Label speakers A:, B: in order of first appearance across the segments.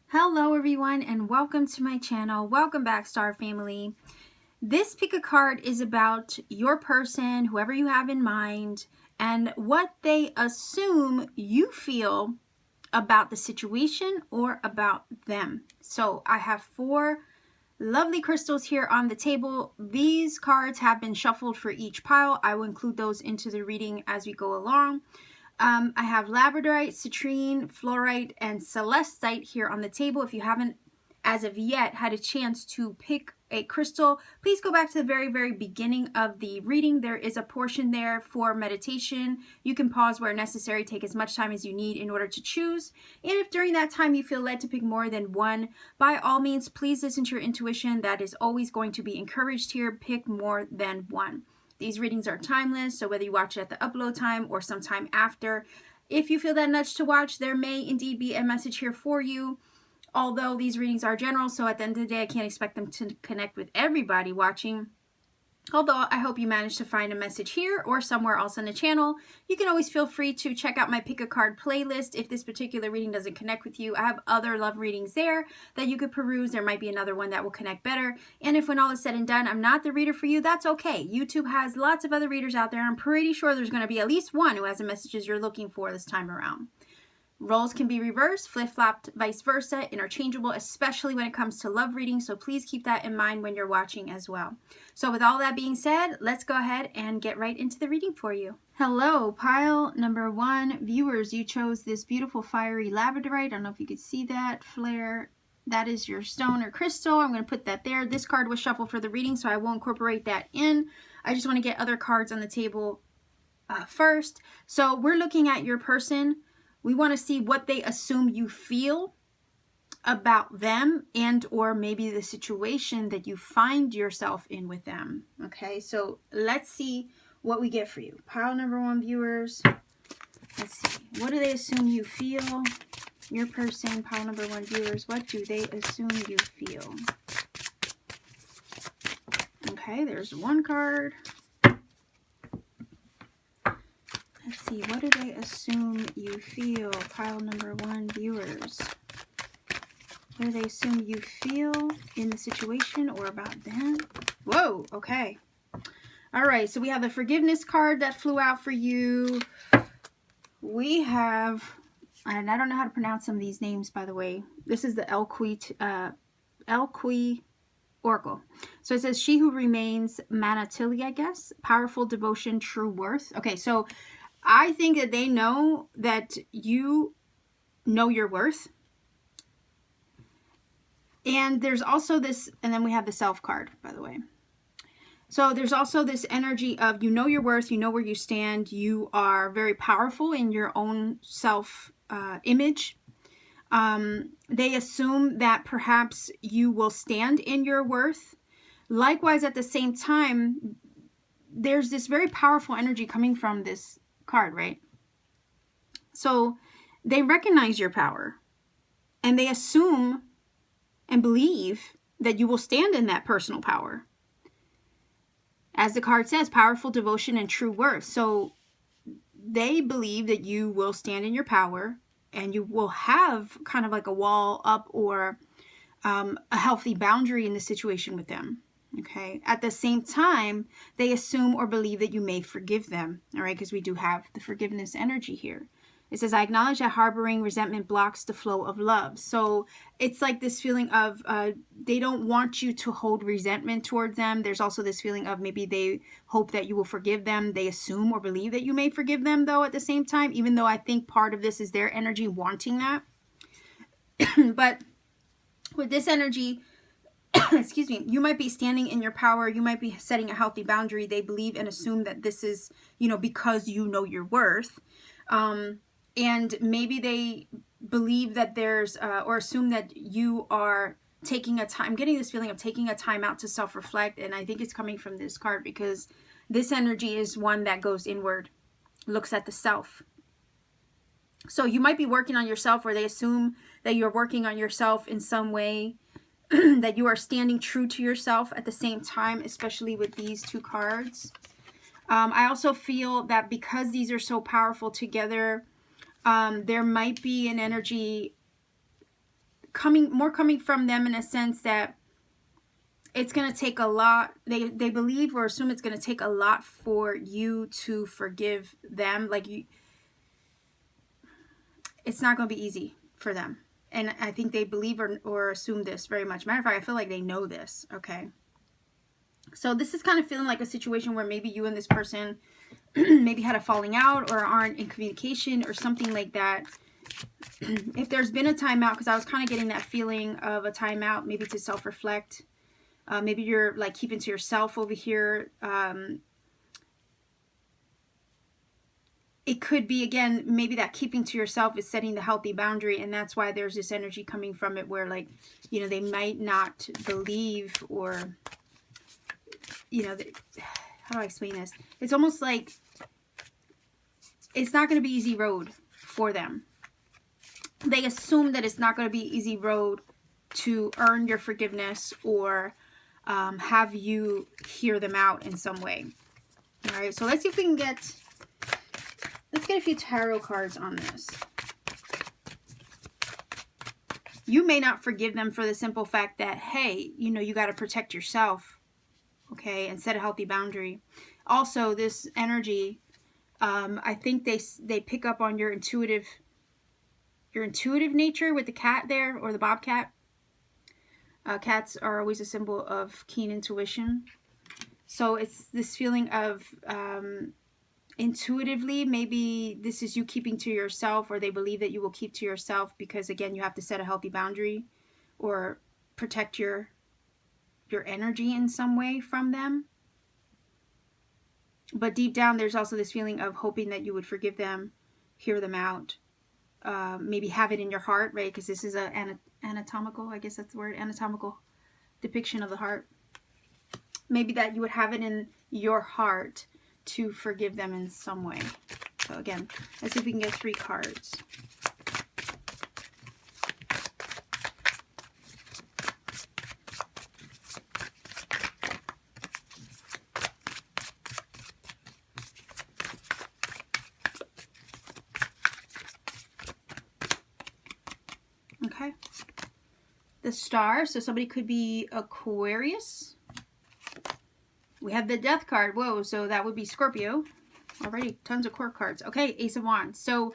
A: Hello everyone and welcome to my channel. Welcome back, Star Family. This Picka card is about your person, whoever you have in mind, and what they assume you feel about the situation or about them. So I have 4 lovely crystals here on the table. These cards have been shuffled for each pile. I will include those into the reading as we go along. I have Labradorite, Citrine, Fluorite, and Celestite here on the table. If you haven't, as of yet, had a chance to pick a crystal, please go back to the very beginning of the reading. There is a portion there for meditation. You can pause where necessary, take as much time as you need in order to choose. And if during that time you feel led to pick more than one, by all means, please listen to your intuition. That is always going to be encouraged here. Pick more than one. These readings are timeless, so whether you watch it at the upload time or sometime after, if you feel that nudge to watch, there may indeed be a message here for you. Although these readings are general, so at the end of the day, I can't expect them to connect with everybody watching. Although I hope you managed to find a message here or somewhere else on the channel. You can always feel free to check out my Pick a Card playlist if this particular reading doesn't connect with you. I have other love readings there that you could peruse. There might be another one that will connect better. And if when all is said and done, I'm not the reader for you, that's okay. YouTube has lots of other readers out there. I'm pretty sure there's going to be at least one who has the messages you're looking for this time around. Roles can be reversed, flip-flopped, vice versa, interchangeable, especially when it comes to love reading. So please keep that in mind when you're watching as well. So with all that being said, let's go ahead and get right into the reading for you. Hello, pile number 1. Viewers, you chose this beautiful fiery labradorite. I don't know if you could see that flare. That is your stone or crystal. I'm going to put that there. This card was shuffled for the reading, so I won't incorporate that in. I just want to get other cards on the table first. So we're looking at your person. We want to see what they assume you feel about them and or maybe the situation that you find yourself in with them. Okay, so let's see what we get for you. Pile number 1, viewers. Let's see. What do they assume you feel? Your person, pile number 1, viewers. What do they assume you feel? Okay, there's 1 card. Let's see, what do they assume you feel? Pile number 1, viewers. What do they assume you feel in the situation or about them? Whoa, okay. All right, so we have the forgiveness card that flew out for you. We have, and I don't know how to pronounce some of these names, by the way. This is the Elqui Oracle. So it says, she who remains Manatili, I guess. Powerful devotion, true worth. Okay, so I think that they know that you know your worth. And there's also this, and then we have the self card, by the way. So there's also this energy of you know your worth, you know where you stand, you are very powerful in your own self image. They assume that perhaps you will stand in your worth. Likewise, at the same time, there's this very powerful energy coming from this card, right? So they recognize your power and they assume and believe that you will stand in that personal power. As the card says, powerful devotion and true worth. So they believe that you will stand in your power and you will have kind of like a wall up or a healthy boundary in the situation with them. Okay. At the same time, they assume or believe that you may forgive them. All right. Because we do have the forgiveness energy here. It says, I acknowledge that harboring resentment blocks the flow of love. So it's like this feeling of they don't want you to hold resentment towards them. There's also this feeling of maybe they hope that you will forgive them. They assume or believe that you may forgive them, though, at the same time, even though I think part of this is their energy wanting that. But with this energy, excuse me, you might be standing in your power. You might be setting a healthy boundary. They believe and assume that this is, you know, because you know your worth. And maybe they believe that there's, or assume that you are taking a time, getting this feeling of taking a time out to self-reflect. And I think it's coming from this card because this energy is one that goes inward, looks at the self. So you might be working on yourself, or they assume that you're working on yourself in some way, that you are standing true to yourself at the same time, especially with these 2 cards. I also feel that because these are so powerful together, there might be an energy coming from them, in a sense that it's going to take a lot. They believe or assume it's going to take a lot for you to forgive them. Like, it's not going to be easy for them. And I think they believe or assume this very much. Matter of fact, I feel like they know this. Okay. So this is kind of feeling like a situation where maybe you and this person maybe had a falling out or aren't in communication or something like that. If there's been a timeout, because I was kind of getting that feeling of a timeout, maybe to self-reflect. Maybe you're like keeping to yourself over here. It could be, again, maybe that keeping to yourself is setting the healthy boundary, and that's why there's this energy coming from it where, like, you know, they might not believe, or, you know, how do I explain this? It's almost like it's not going to be easy road for them. They assume that it's not going to be easy road to earn your forgiveness or have you hear them out in some way. All right, so let's see if we can get... Let's get a few tarot cards on this. You may not forgive them for the simple fact that, hey, you know, you got to protect yourself, okay, and set a healthy boundary. Also, this energy, I think they pick up on your intuitive nature with the cat there, or the bobcat. Cats are always a symbol of keen intuition. So it's this feeling of... intuitively, maybe this is you keeping to yourself, or they believe that you will keep to yourself because, again, you have to set a healthy boundary or protect your energy in some way from them. But deep down, there's also this feeling of hoping that you would forgive them, hear them out, maybe have it in your heart, right? Because this is an anatomical, I guess that's the word, anatomical depiction of the heart. Maybe that you would have it in your heart to forgive them in some way. So again, let's see if we can get 3 cards. Okay. The Star, so somebody could be Aquarius. We have the Death card. Whoa, so that would be Scorpio. Already tons of core cards. Okay, Ace of Wands. So,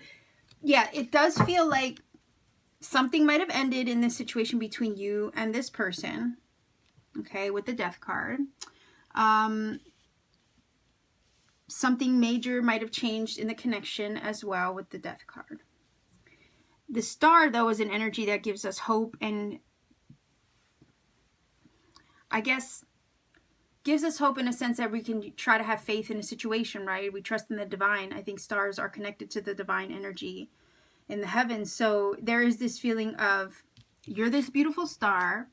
A: yeah, it does feel like something might have ended in this situation between you and this person. Okay, with the Death card. Something major might have changed in the connection as well with the Death card. The Star, though, is an energy that gives us hope, and I guess gives us hope in a sense that we can try to have faith in a situation, right? We trust in the divine. I think stars are connected to the divine energy in the heavens. So there is this feeling of, you're this beautiful star.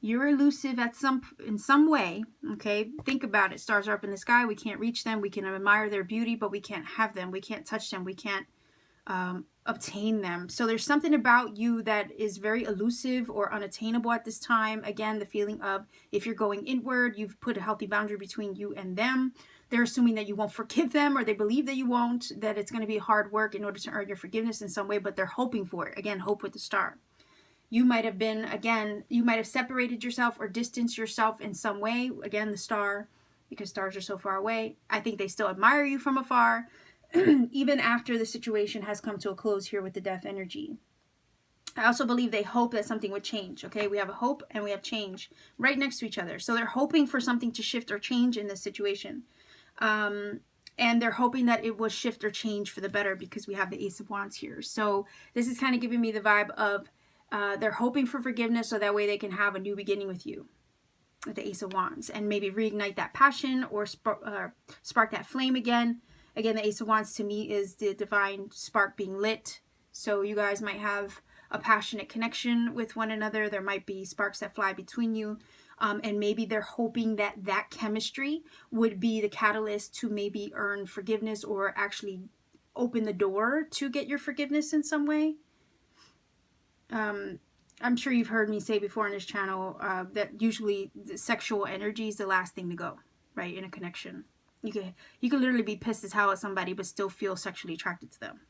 A: You're elusive in some way, okay? Think about it. Stars are up in the sky. We can't reach them. We can admire their beauty, but we can't have them. We can't touch them. We can't obtain them. So there's something about you that is very elusive or unattainable at this time. Again, the feeling of, if you're going inward, you've put a healthy boundary between you and them. They're assuming that you won't forgive them, or they believe that you won't, that it's going to be hard work in order to earn your forgiveness in some way, but they're hoping for it. Again, hope with the Star. You might have been, again, you might have separated yourself or distanced yourself in some way. Again, the Star, because stars are so far away. I think they still admire you from afar, even after the situation has come to a close here with the Death energy. I also believe they hope that something would change. Okay, we have a hope and we have change right next to each other. So they're hoping for something to shift or change in this situation. And they're hoping that it will shift or change for the better, because we have the Ace of Wands here. So this is kind of giving me the vibe of they're hoping for forgiveness, so that way they can have a new beginning with you, with the Ace of Wands, and maybe reignite that passion or spark that flame again. Again, the Ace of Wands to me is the divine spark being lit. So you guys might have a passionate connection with one another. There might be sparks that fly between you. And maybe they're hoping that that chemistry would be the catalyst to maybe earn forgiveness, or actually open the door to get your forgiveness in some way. I'm sure you've heard me say before on this channel that usually the sexual energy is the last thing to go, right, in a connection. You could literally be pissed as hell at somebody but still feel sexually attracted to them.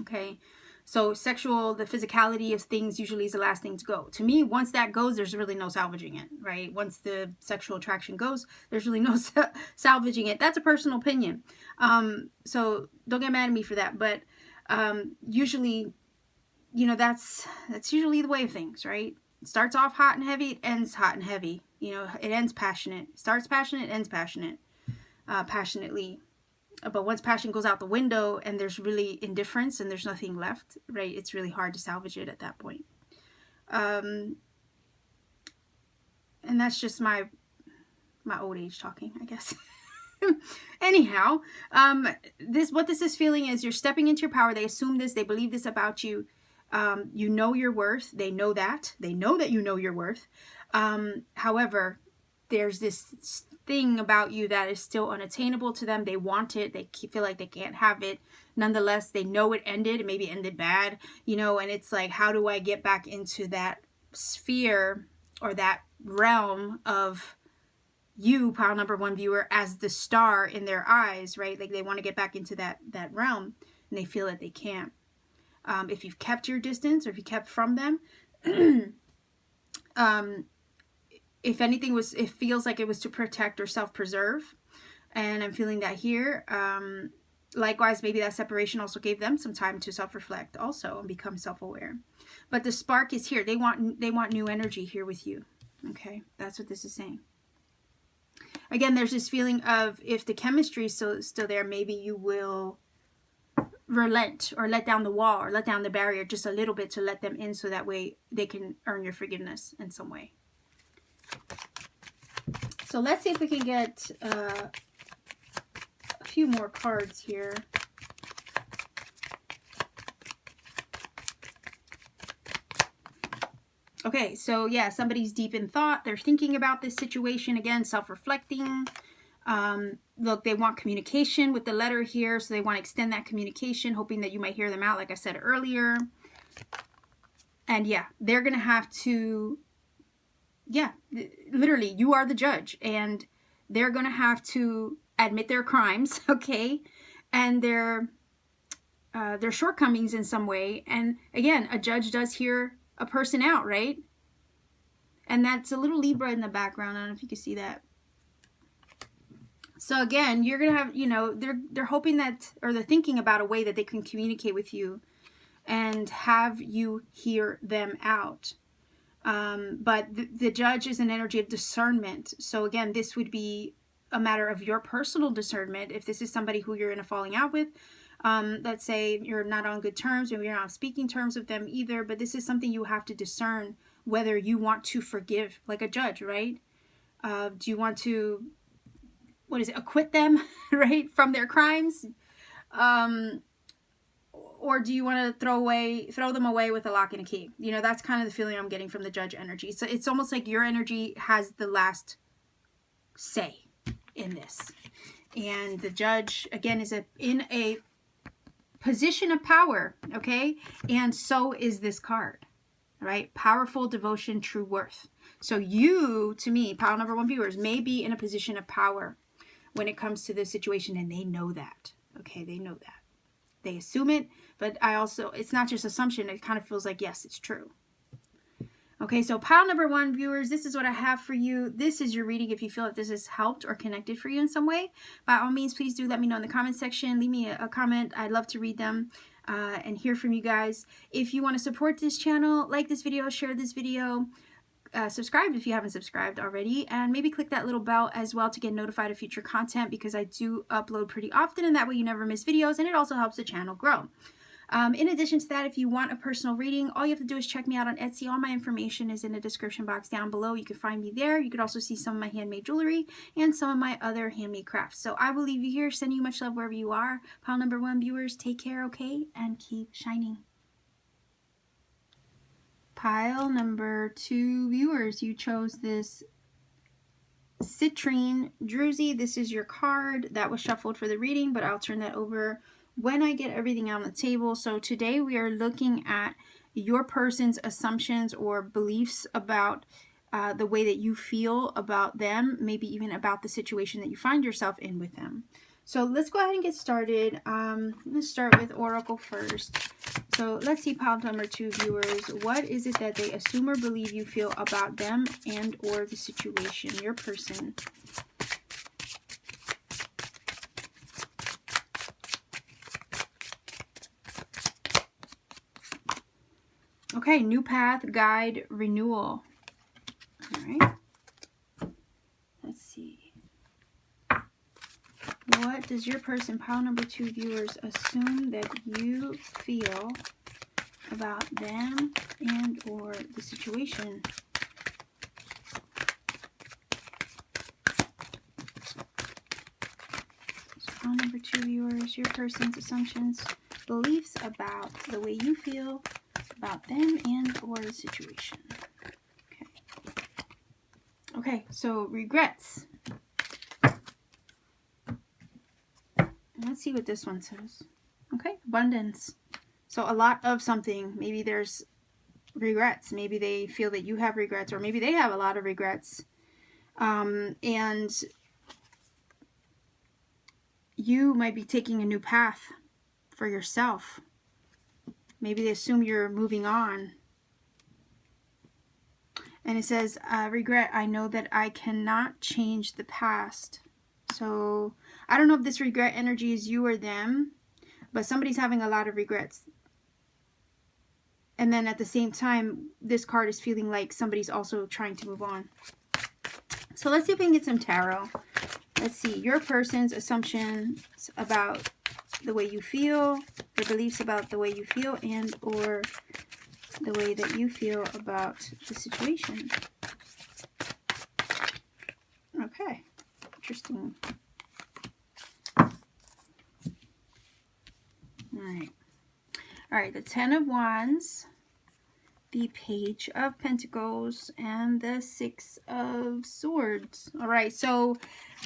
A: Okay, so the physicality of things usually is the last thing to go. To me, once that goes, there's really no salvaging it, right? Once the sexual attraction goes, there's really no salvaging it. That's a personal opinion. So don't get mad at me for that. But usually, you know, that's usually the way of things, right? It starts off hot and heavy, it ends hot and heavy. You know, it ends passionate. It starts passionate, it ends passionate, passionately. But once passion goes out the window and there's really indifference and there's nothing left, right, it's really hard to salvage it at that point. And that's just my old age talking, I guess. Anyhow, what this is feeling is you're stepping into your power. They assume this, they believe this about you. You know your worth. They know that. They know that you know your worth. However, there's this thing about you that is still unattainable to them. They want it. They feel like they can't have it. Nonetheless, they know it ended. It maybe ended bad, you know, and it's like, how do I get back into that sphere or that realm of you, pile number 1 viewer, as the star in their eyes, right? Like they want to get back into that realm and they feel that they can't. If you've kept your distance or if you kept from them, if anything it feels like it was to protect or self-preserve. And I'm feeling that here. Likewise, maybe that separation also gave them some time to self-reflect also and become self-aware. But the spark is here. They want new energy here with you. Okay, that's what this is saying. Again, there's this feeling of if the chemistry is still there, maybe you will relent or let down the wall or let down the barrier just a little bit to let them in so that way they can earn your forgiveness in some way. So let's see if we can get a few more cards here. Okay, so yeah, somebody's deep in thought. They're thinking about this situation again, self-reflecting. Look, they want communication with the letter here, so they want to extend that communication, hoping that you might hear them out, like I said earlier. And yeah, they're going to have to, yeah, literally, you are the judge, and they're going to have to admit their crimes, okay, and their shortcomings in some way. And again, a judge does hear a person out, right? And that's a little Libra in the background. I don't know if you can see that. So again, you're going to have, you know, they're hoping that, or they're thinking about a way that they can communicate with you and have you hear them out. But the judge is an energy of discernment. So again, this would be a matter of your personal discernment. If this is somebody who you're in a falling out with, let's say you're not on good terms, maybe you're not on speaking terms with them either, but this is something you have to discern whether you want to forgive, like a judge, right? Do you want to, acquit them, right, from their crimes? Or do you want to throw them away with a lock and a key? You know, that's kind of the feeling I'm getting from the judge energy. So it's almost like your energy has the last say in this. And the judge, again, is in a position of power, okay? And so is this card, right? Powerful, devotion, true worth. So you, to me, pile number 1 viewers, may be in a position of power when it comes to this situation, and they know that, okay? They know that. They assume it, but it's not just assumption. It kind of feels like, yes, it's true. Okay, so pile number 1 viewers, this is what I have for you. This is your reading. If you feel that this has helped or connected for you in some way, by all means, please do let me know in the comment section. Leave me a comment. I'd love to read them and hear from you guys. If you want to support this channel, like this video, share this video, subscribe if you haven't subscribed already, and maybe click that little bell as well to get notified of future content, because I do upload pretty often, and that way you never miss videos, and it also helps the channel grow. In addition to that, if you want a personal reading, all you have to do is check me out on Etsy. All my information is in the description box down below. You can find me there. You could also see some of my handmade jewelry and some of my other handmade crafts. So I will leave you here, sending you much love wherever you are. Pile number 1 viewers, take care, okay? And keep shining. Pile number 2 viewers, you chose this Citrine Druzy. This is your card that was shuffled for the reading, but I'll turn that over when I get everything on the table. So today we are looking at your person's assumptions or beliefs about the way that you feel about them, maybe even about the situation that you find yourself in with them. So let's go ahead and get started. Let's start with Oracle first. So let's see, pile number 2 viewers. What is it that they assume or believe you feel about them and or the situation, your person? Okay, new path, guide, renewal. All right. Let's see. What does your person, pile number 2 viewers, assume that you feel about them and or the situation? So pile number 2 viewers, your person's assumptions, beliefs about the way you feel about them and or the situation. Okay, so regrets. Let's see what this one says. Okay, abundance. So a lot of something. Maybe there's regrets. Maybe they feel that you have regrets, or maybe they have a lot of regrets. And you might be taking a new path for yourself. Maybe they assume you're moving on. And it says, regret, I know that I cannot change the past. So I don't know if this regret energy is you or them, but somebody's having a lot of regrets. And then at the same time, this card is feeling like somebody's also trying to move on. So let's see if we can get some tarot. Let's see, your person's assumptions about the way you feel, their beliefs about the way you feel, and or the way that you feel about the situation. Okay, interesting. All right, the 10 of Wands, the Page of Pentacles, and the 6 of Swords. All right, so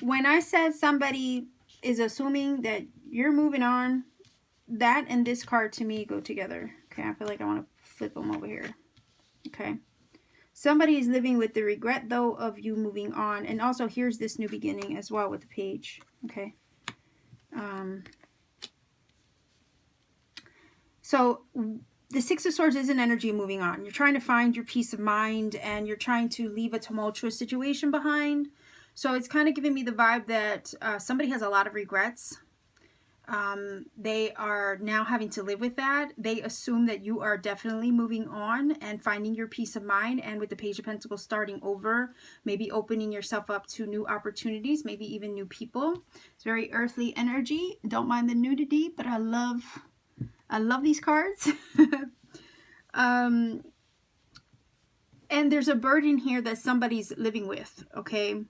A: when I said somebody is assuming that you're moving on, that and this card to me go together. Okay, I feel like I want to flip them over here. Okay. Somebody is living with the regret, though, of you moving on. And also, here's this new beginning as well with the Page. Okay. So, the 6 of Swords is an energy moving on. You're trying to find your peace of mind, and you're trying to leave a tumultuous situation behind. So, it's kind of giving me the vibe that somebody has a lot of regrets. They are now having to live with that. They assume that you are definitely moving on and finding your peace of mind, and with the Page of Pentacles starting over, maybe opening yourself up to new opportunities, maybe even new people. It's very earthly energy. Don't mind the nudity, but I love these cards. And there's a burden here that somebody's living with, okay?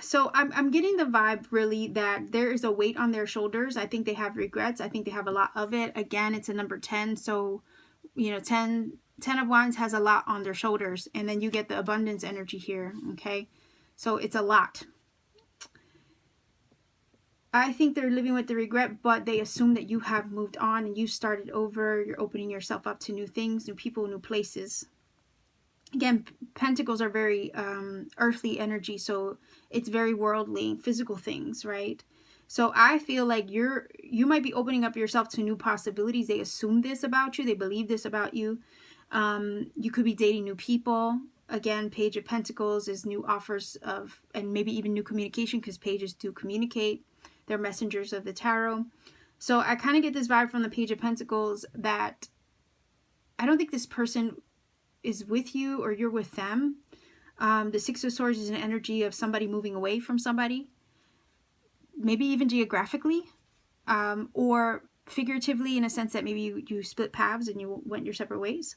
A: So I'm getting the vibe really that there is a weight on their shoulders. I think they have regrets. I think they have a lot of it. Again, it's a number 10. So, you know, 10 of Wands has a lot on their shoulders. And then you get the abundance energy here, okay? So it's a lot. I think they're living with the regret, but they assume that you have moved on and you started over. You're opening yourself up to new things, new people, new places. Again, pentacles are very earthly energy, so it's very worldly, physical things, right? So I feel like you might be opening up yourself to new possibilities. They assume this about you. They believe this about you. You could be dating new people. Again, Page of Pentacles is new offers of, and maybe even new communication, because pages do communicate. They're messengers of the tarot. So I kind of get this vibe from the Page of Pentacles that I don't think this person is with you or you're with them. The 6 of Swords is an energy of somebody moving away from somebody, maybe even geographically, or figuratively in a sense that maybe you split paths and you went your separate ways.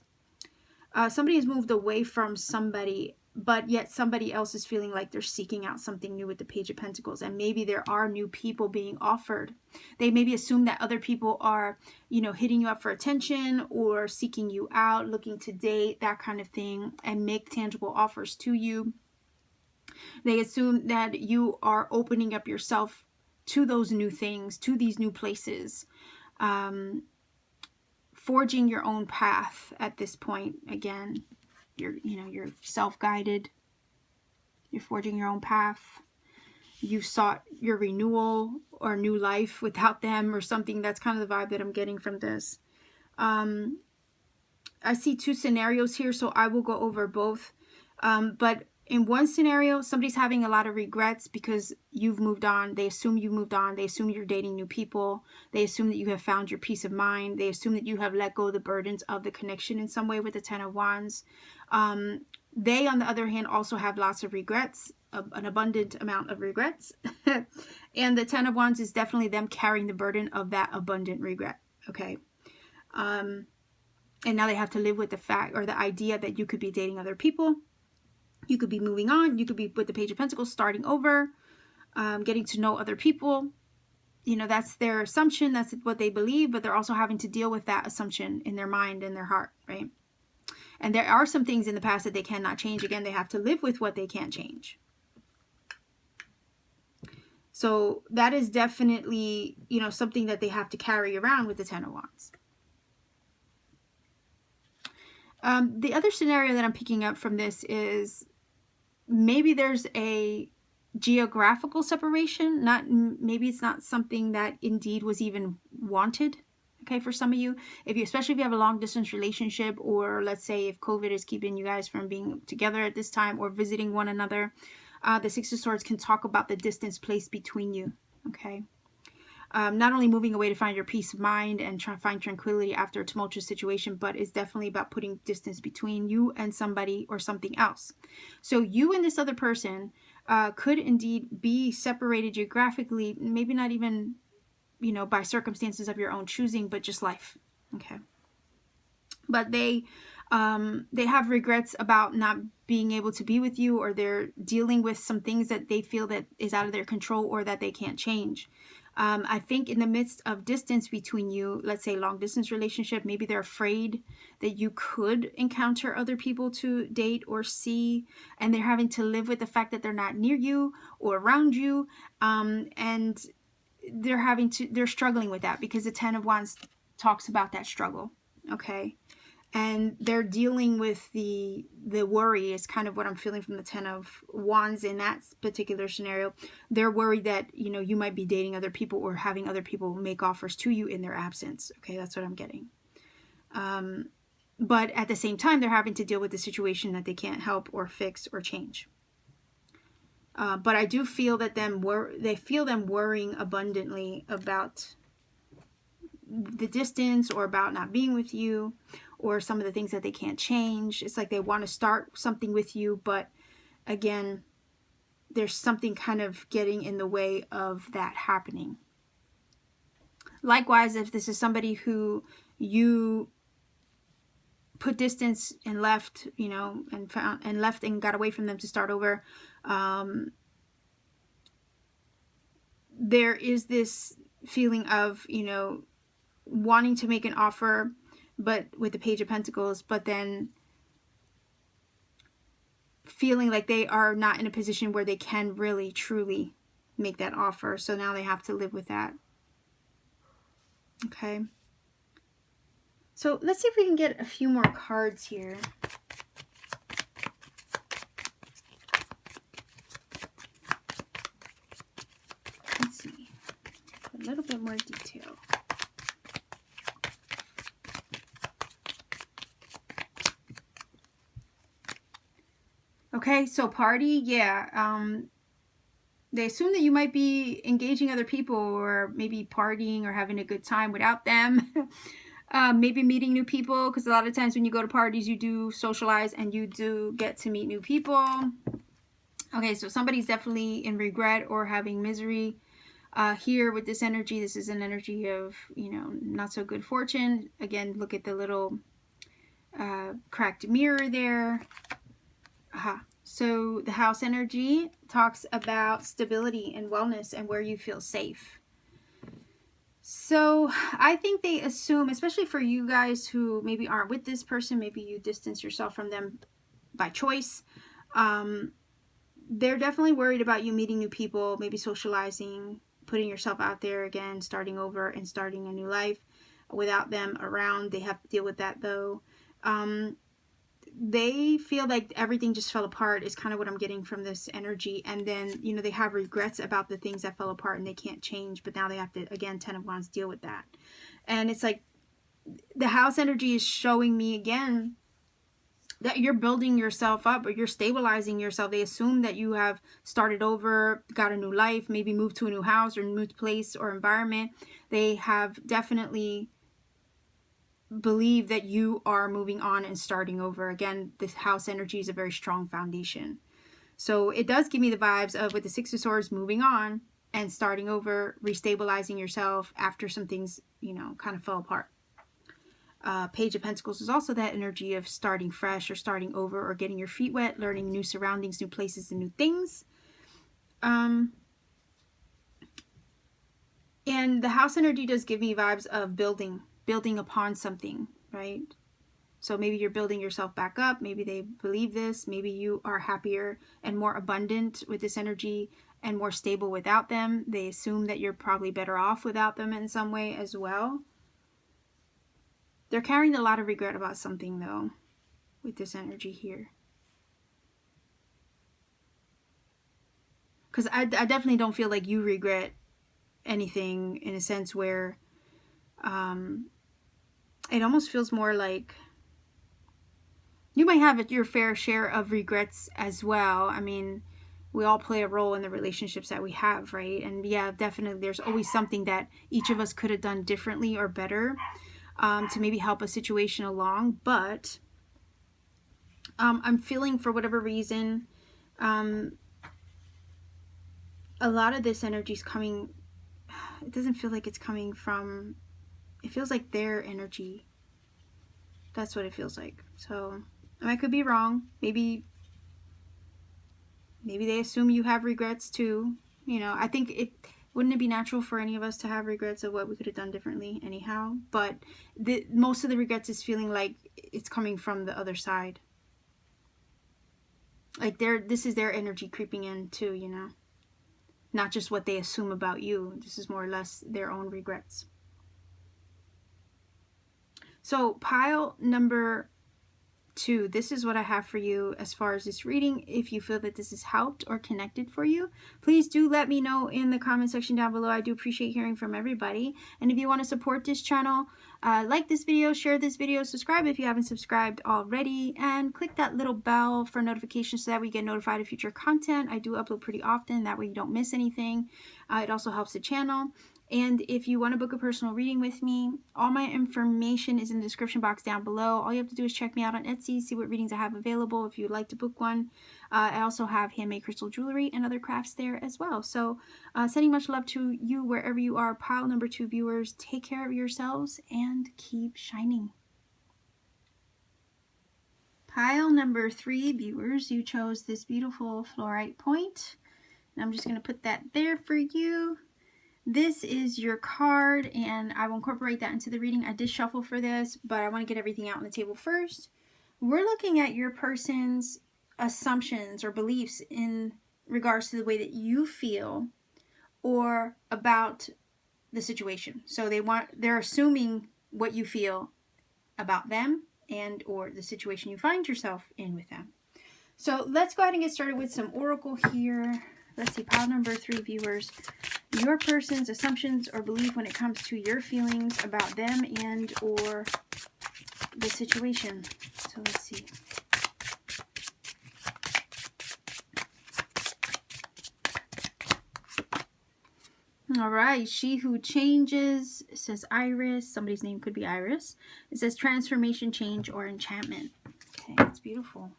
A: Somebody has moved away from somebody, but yet somebody else is feeling like they're seeking out something new with the Page of Pentacles, and maybe there are new people being offered. They maybe assume that other people are, you know, hitting you up for attention or seeking you out, looking to date, that kind of thing, and make tangible offers to you. They assume that you are opening up yourself to those new things, to these new places, forging your own path at this point. Again, you're self-guided. You're forging your own path. You sought your renewal or new life without them or something. That's kind of the vibe that I'm getting from this. I see two scenarios here, so I will go over both. But in one scenario, somebody's having a lot of regrets because you've moved on. They assume you moved on. They assume you're dating new people. They assume that you have found your peace of mind. They assume that you have let go of the burdens of the connection in some way with the Ten of Wands. They, on the other hand, also have lots of regrets, an abundant amount of regrets. And the Ten of Wands is definitely them carrying the burden of that abundant regret. Okay. And now they have to live with the fact or the idea that you could be dating other people. You could be moving on. You could be with the Page of Pentacles, starting over, getting to know other people. That's their assumption. That's what they believe, but they're also having to deal with that assumption in their mind and their heart, right? And there are some things in the past that they cannot change. Again, they have to live with what they can't change. So that is definitely, something that they have to carry around with the Ten of Wands. The other scenario that I'm picking up from this is maybe there's a geographical separation. Maybe it's not something that indeed was even wanted. Okay, for some of you, especially if you have a long distance relationship, or let's say if COVID is keeping you guys from being together at this time or visiting one another, the Six of Swords can talk about the distance placed between you. Okay. Not only moving away to find your peace of mind and try to find tranquility after a tumultuous situation, but it's definitely about putting distance between you and somebody or something else. So you and this other person could indeed be separated geographically, maybe not even, by circumstances of your own choosing, but just life. Okay. But they have regrets about not being able to be with you, or they're dealing with some things that they feel that is out of their control or that they can't change. I think in the midst of distance between you, let's say long distance relationship, maybe they're afraid that you could encounter other people to date or see, and they're having to live with the fact that they're not near you or around you, and they're struggling with that because the Ten of Wands talks about that struggle. Okay. And they're dealing with the worry is kind of what I'm feeling from the Ten of Wands in that particular scenario. They're worried that, you might be dating other people or having other people make offers to you in their absence. Okay, that's what I'm getting. But at the same time, they're having to deal with the situation that they can't help or fix or change. But I do feel that they feel them worrying abundantly about the distance or about not being with you, or some of the things that they can't change. It's like they want to start something with you, but again, there's something kind of getting in the way of that happening. Likewise, if this is somebody who you put distance and left, and left and got away from them to start over, there is this feeling of, wanting to make an offer, but with the Page of Pentacles, but then feeling like they are not in a position where they can really truly make that offer. So now they have to live with that. Okay. So let's see if we can get a few more cards here. Let's see. A little bit more detail. Okay, so party, yeah. They assume that you might be engaging other people or maybe partying or having a good time without them. Maybe meeting new people, because a lot of times when you go to parties, you do socialize and you do get to meet new people. Okay, so somebody's definitely in regret or having misery. Here with this energy, this is an energy of, not so good fortune. Again, look at the little cracked mirror there. So the house energy talks about stability and wellness and where you feel safe. So I think they assume, especially for you guys who maybe aren't with this person, maybe you distance yourself from them by choice. They're definitely worried about you meeting new people, maybe socializing, putting yourself out there again, starting over and starting a new life. without them around. They have to deal with that though. They feel like everything just fell apart is kind of what I'm getting from this energy. And then, you know, they have regrets about the things that fell apart and they can't change. But now they have to, again, 10 of Wands, deal with that. And it's like the house energy is showing me again that you're building yourself up or you're stabilizing yourself. They assume that you have started over, got a new life, maybe moved to a new house or moved place or environment. They have definitely believe that you are moving on and starting over. Again, this house energy is a very strong foundation. So it does give me the vibes of, with the Six of Swords, moving on and starting over, restabilizing yourself after some things, you know, kind of fell apart. Page of Pentacles is also that energy of starting fresh or starting over or getting your feet wet, learning new surroundings, new places, and new things. And the house energy does give me vibes of building upon something, right? So maybe you're building yourself back up. Maybe they believe this. Maybe you are happier and more abundant with this energy and more stable without them. They assume that you're probably better off without them in some way as well. They're carrying a lot of regret about something though with this energy here. Because I definitely don't feel like you regret anything in a sense where it almost feels more like you might have your fair share of regrets as well. I mean, we all play a role in the relationships that we have, right? And yeah, definitely there's always something that each of us could have done differently or better to maybe help a situation along. But I'm feeling, for whatever reason, a lot of this energy is coming, it doesn't feel like it's coming from, it feels like their energy. That's what it feels like. So I could be wrong. Maybe they assume you have regrets too. You know, I think wouldn't it be natural for any of us to have regrets of what we could have done differently anyhow? But most of the regrets is feeling like it's coming from the other side. Like this is their energy creeping in too, you know. Not just what they assume about you. This is more or less their own regrets. So pile number 2, this is what I have for you as far as this reading. If you feel that this has helped or connected for you, please do let me know in the comment section down below. I do appreciate hearing from everybody. And if you want to support this channel, like this video, share this video, subscribe if you haven't subscribed already, and click that little bell for notifications so that we get notified of future content. I do upload pretty often, that way you don't miss anything. It also helps the channel. And if you want to book a personal reading with me, all my information is in the description box down below. All you have to do is check me out on Etsy, see what readings I have available if you'd like to book one. I also have handmade crystal jewelry and other crafts there as well. So sending much love to you wherever you are. Pile number 2 viewers, take care of yourselves and keep shining. Pile number 3 viewers, you chose this beautiful fluorite point. And I'm just going to put that there for you. This is your card, and I will incorporate that into the reading. I did shuffle for this, but I want to get everything out on the table first. We're looking at your person's assumptions or beliefs in regards to the way that you feel or about the situation. So they're assuming what you feel about them and or the situation you find yourself in with them. So let's go ahead and get started with some oracle here. Let's see, pile number 3 viewers, your person's assumptions or belief when it comes to your feelings about them and or the situation. So let's see. All right, she who changes, it says Iris. Somebody's name could be Iris. It says transformation, change, or enchantment. Okay, that's beautiful.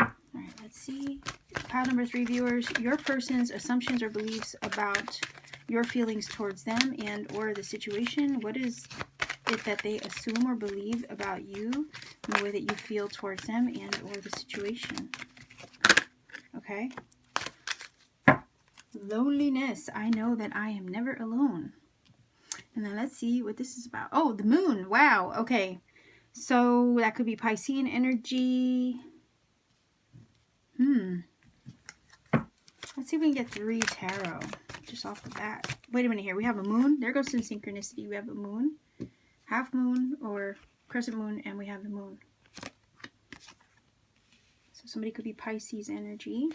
A: All right, let's see. Pile number 3 viewers, your person's assumptions or beliefs about your feelings towards them and or the situation. What is it that they assume or believe about you and the way that you feel towards them and or the situation? Okay. Loneliness. I know that I am never alone. And then let's see what this is about. Oh, the moon. Wow. Okay. So that could be Piscean energy. Let's see if we can get 3 tarot. just off the bat. Wait a minute here. We have a moon. There goes some synchronicity. We have a moon, half moon or crescent moon, and we have the moon. So somebody could be Pisces energy.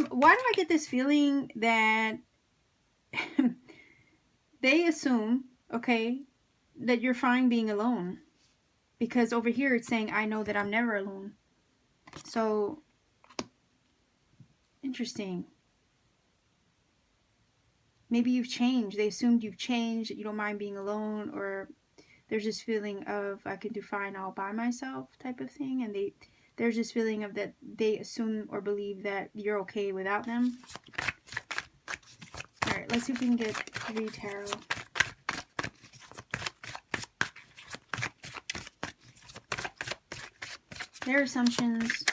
A: Why do I get this feeling that they assume, okay, that you're fine being alone? Because over here it's saying, I know that I'm never alone. So, interesting. Maybe you've changed. They assumed you've changed, that you don't mind being alone, or there's this feeling of, I can do fine all by myself type of thing. And there's this feeling of that they assume or believe that you're okay without them. Alright, let's see if we can get 3 tarot. Their assumptions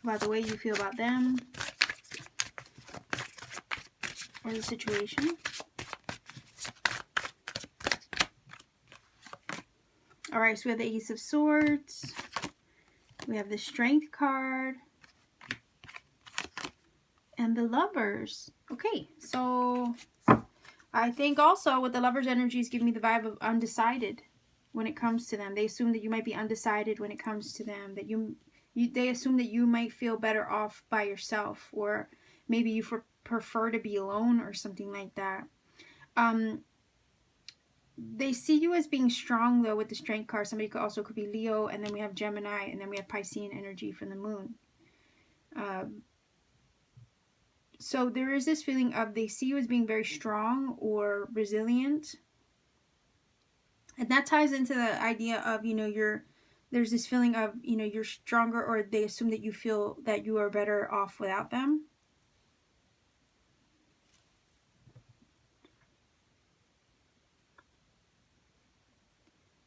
A: about the way you feel about them or the situation. Alright, so we have the Ace of Swords. We have the Strength card. And the Lovers. Okay, so I think also with the Lovers energies give me the vibe of undecided when it comes to them. They assume that you might be undecided when it comes to them. That they assume that you might feel better off by yourself, or maybe you prefer to be alone or something like that. They see you as being strong though with the Strength card. Somebody could be Leo, and then we have Gemini, and then we have Piscean energy from the moon. So there is this feeling of they see you as being very strong or resilient. And that ties into the idea of, you know, there's this feeling of, you know, you're stronger, or they assume that you feel that you are better off without them.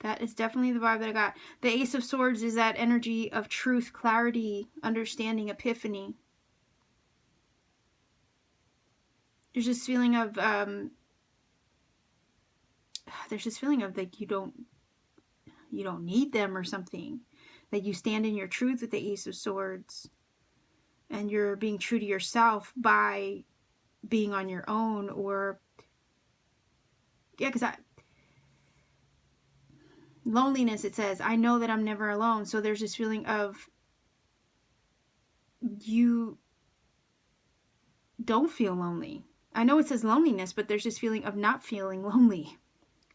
A: That is definitely the vibe that I got. The Ace of Swords is that energy of truth, clarity, understanding, epiphany. There's this feeling of, like you don't need them or something. That you stand in your truth with the Ace of Swords. And you're being true to yourself by being on your own, or, yeah, because loneliness, it says, I know that I'm never alone. So there's this feeling of you don't feel lonely. I know it says loneliness, but there's this feeling of not feeling lonely.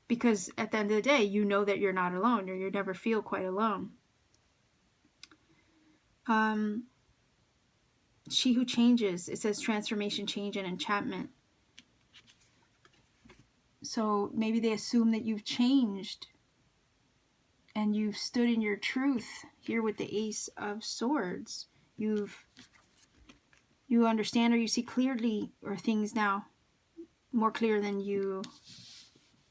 A: Because at the end of the day, you know that you're not alone, or you never feel quite alone. She who changes, it says transformation, change, and enchantment. So maybe they assume that you've changed and you've stood in your truth here with the Ace of Swords. You understand, or you see clearly, or things now more clear than you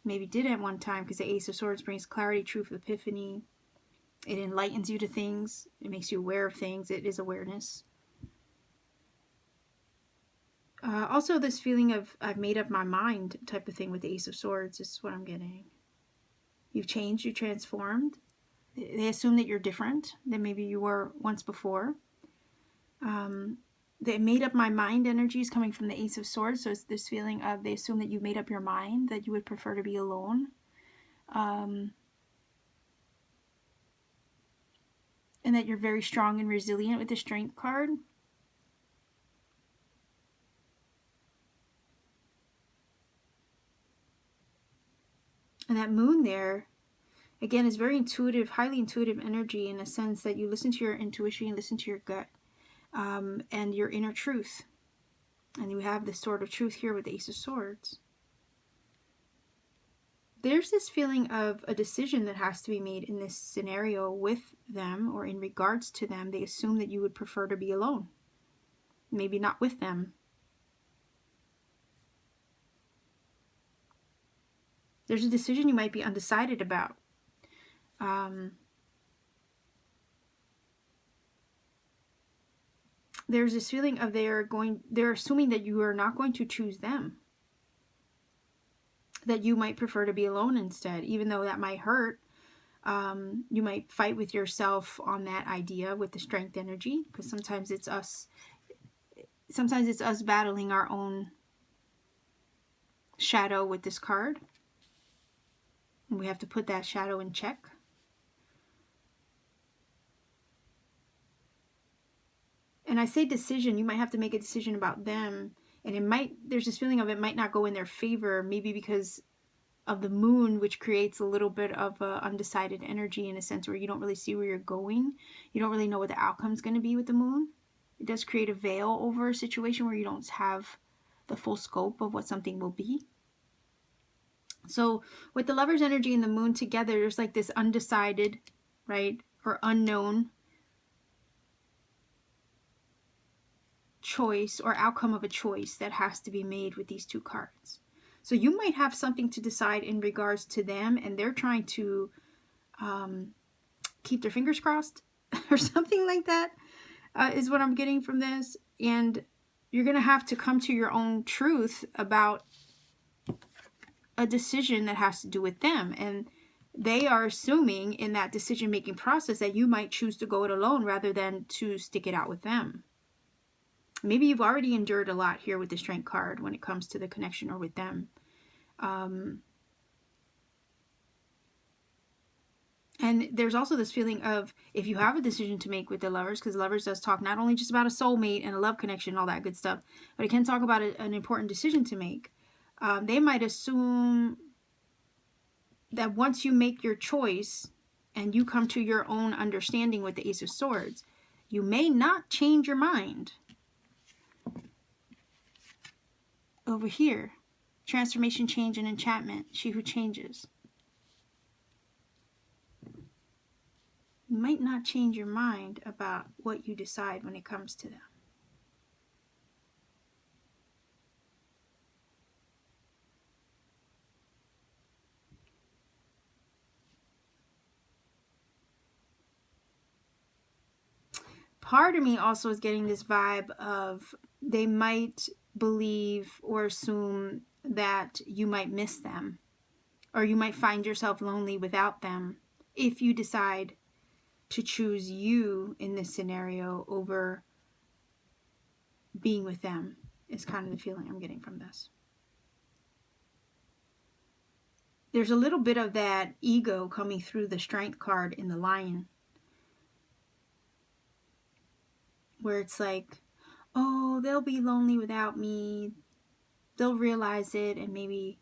A: maybe did at one time, because the Ace of Swords brings clarity, truth, epiphany. It enlightens you to things. It makes you aware of things. It is awareness. Also this feeling of I've made up my mind type of thing with the Ace of Swords is what I'm getting. You've changed, you transformed. They assume that you're different than maybe you were once before. The made up my mind energy is coming from the Ace of Swords. So it's this feeling of they assume that you made up your mind, that you would prefer to be alone. And that you're very strong and resilient with the Strength card. And that moon there, again, is very intuitive, highly intuitive energy, in a sense that you listen to your intuition, you listen to your gut, and your inner truth. And you have this Sword of Truth here with the Ace of Swords. There's this feeling of a decision that has to be made in this scenario with them, or in regards to them. They assume that you would prefer to be alone. Maybe not with them. There's a decision you might be undecided about. There's this feeling of they're assuming that you are not going to choose them. That you might prefer to be alone instead, even though that might hurt. You might fight with yourself on that idea with the strength energy, because sometimes it's us battling our own shadow with this card, and we have to put that shadow in check. And I say decision, you might have to make a decision about them, and there's this feeling of it might not go in their favor, maybe because of the moon, which creates a little bit of undecided energy, in a sense where you don't really see where you're going. You don't really know what the outcome's going to be with the moon. It does create a veil over a situation where you don't have the full scope of what something will be. So with the Lover's energy and the moon together, there's like this undecided, right, or unknown choice or outcome of a choice that has to be made with these two cards. So you might have something to decide in regards to them, and they're trying to keep their fingers crossed or something like that, is what I'm getting from this. And you're going to have to come to your own truth about a decision that has to do with them. And they are assuming in that decision-making process that you might choose to go it alone rather than to stick it out with them. Maybe you've already endured a lot here with the Strength card when it comes to the connection or with them. And there's also this feeling of, if you have a decision to make with the Lovers, because Lovers does talk not only just about a soulmate and a love connection and all that good stuff, but it can talk about an important decision to make. They might assume that once you make your choice and you come to your own understanding with the Ace of Swords, you may not change your mind. Over here, transformation, change, and enchantment. She who changes. You might not change your mind about what you decide when it comes to them. Part of me also is getting this vibe of they might believe or assume that you might miss them, or you might find yourself lonely without them if you decide to choose you in this scenario over being with them, is kind of the feeling I'm getting from this. There's a little bit of that ego coming through the Strength card in the Lion, where it's like, oh, they'll be lonely without me. They'll realize it and maybe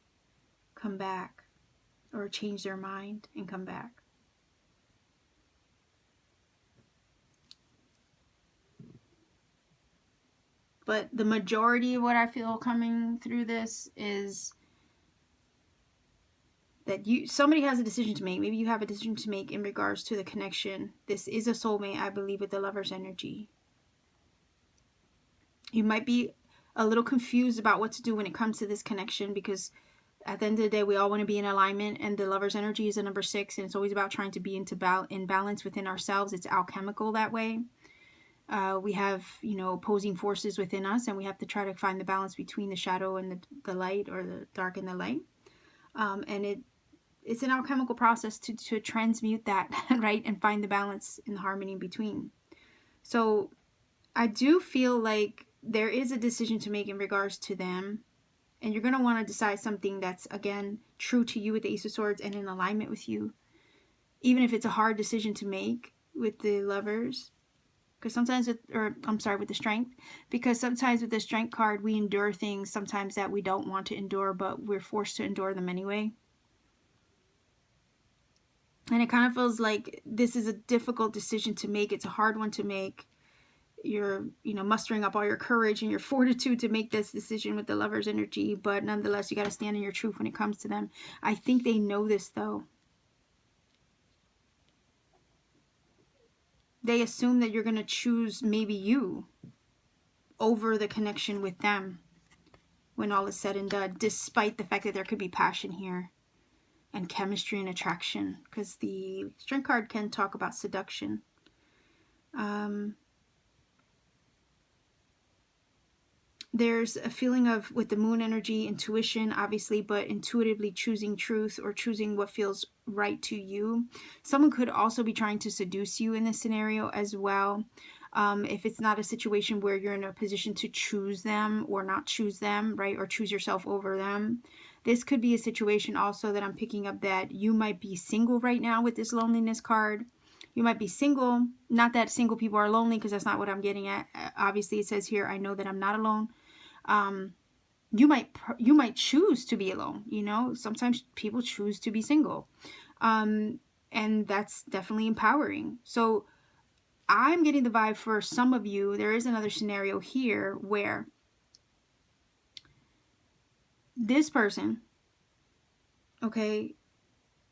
A: come back, or change their mind and come back. But the majority of what I feel coming through this is that somebody has a decision to make. Maybe you have a decision to make in regards to the connection. This is a soulmate, I believe, with the Lover's energy. You might be a little confused about what to do when it comes to this connection, because at the end of the day, we all want to be in alignment, and the Lover's energy is a number 6, and it's always about trying to be in balance within ourselves. It's alchemical that way. We have, opposing forces within us, and we have to try to find the balance between the shadow and the light, or the dark and the light. And it's an alchemical process to transmute that, right, and find the balance and the harmony in between. So I do feel like there is a decision to make in regards to them, and you're going to want to decide something that's, again, true to you with the Ace of Swords and in alignment with you, even if it's a hard decision to make with the Lovers. Because sometimes, with the Strength, because sometimes with the Strength card, we endure things sometimes that we don't want to endure, but we're forced to endure them anyway. And it kind of feels like this is a difficult decision to make. It's a hard one to make. You're, mustering up all your courage and your fortitude to make this decision with the Lover's energy, but nonetheless, you got to stand in your truth when it comes to them. I think they know this, though. They assume that you're going to choose maybe you over the connection with them when all is said and done, despite the fact that there could be passion here and chemistry and attraction, because the Strength card can talk about seduction. There's a feeling of, with the moon energy, intuition, obviously, but intuitively choosing truth or choosing what feels right to you. Someone could also be trying to seduce you in this scenario as well. If it's not a situation where you're in a position to choose them or not choose them, right, or choose yourself over them. This could be a situation also that I'm picking up, that you might be single right now with this loneliness card. You might be single. Not that single people are lonely, because that's not what I'm getting at. Obviously, it says here, I know that I'm not alone. You might choose to be alone. You know, sometimes people choose to be single, and that's definitely empowering. So I'm getting the vibe for some of you, there is another scenario here where this person, okay,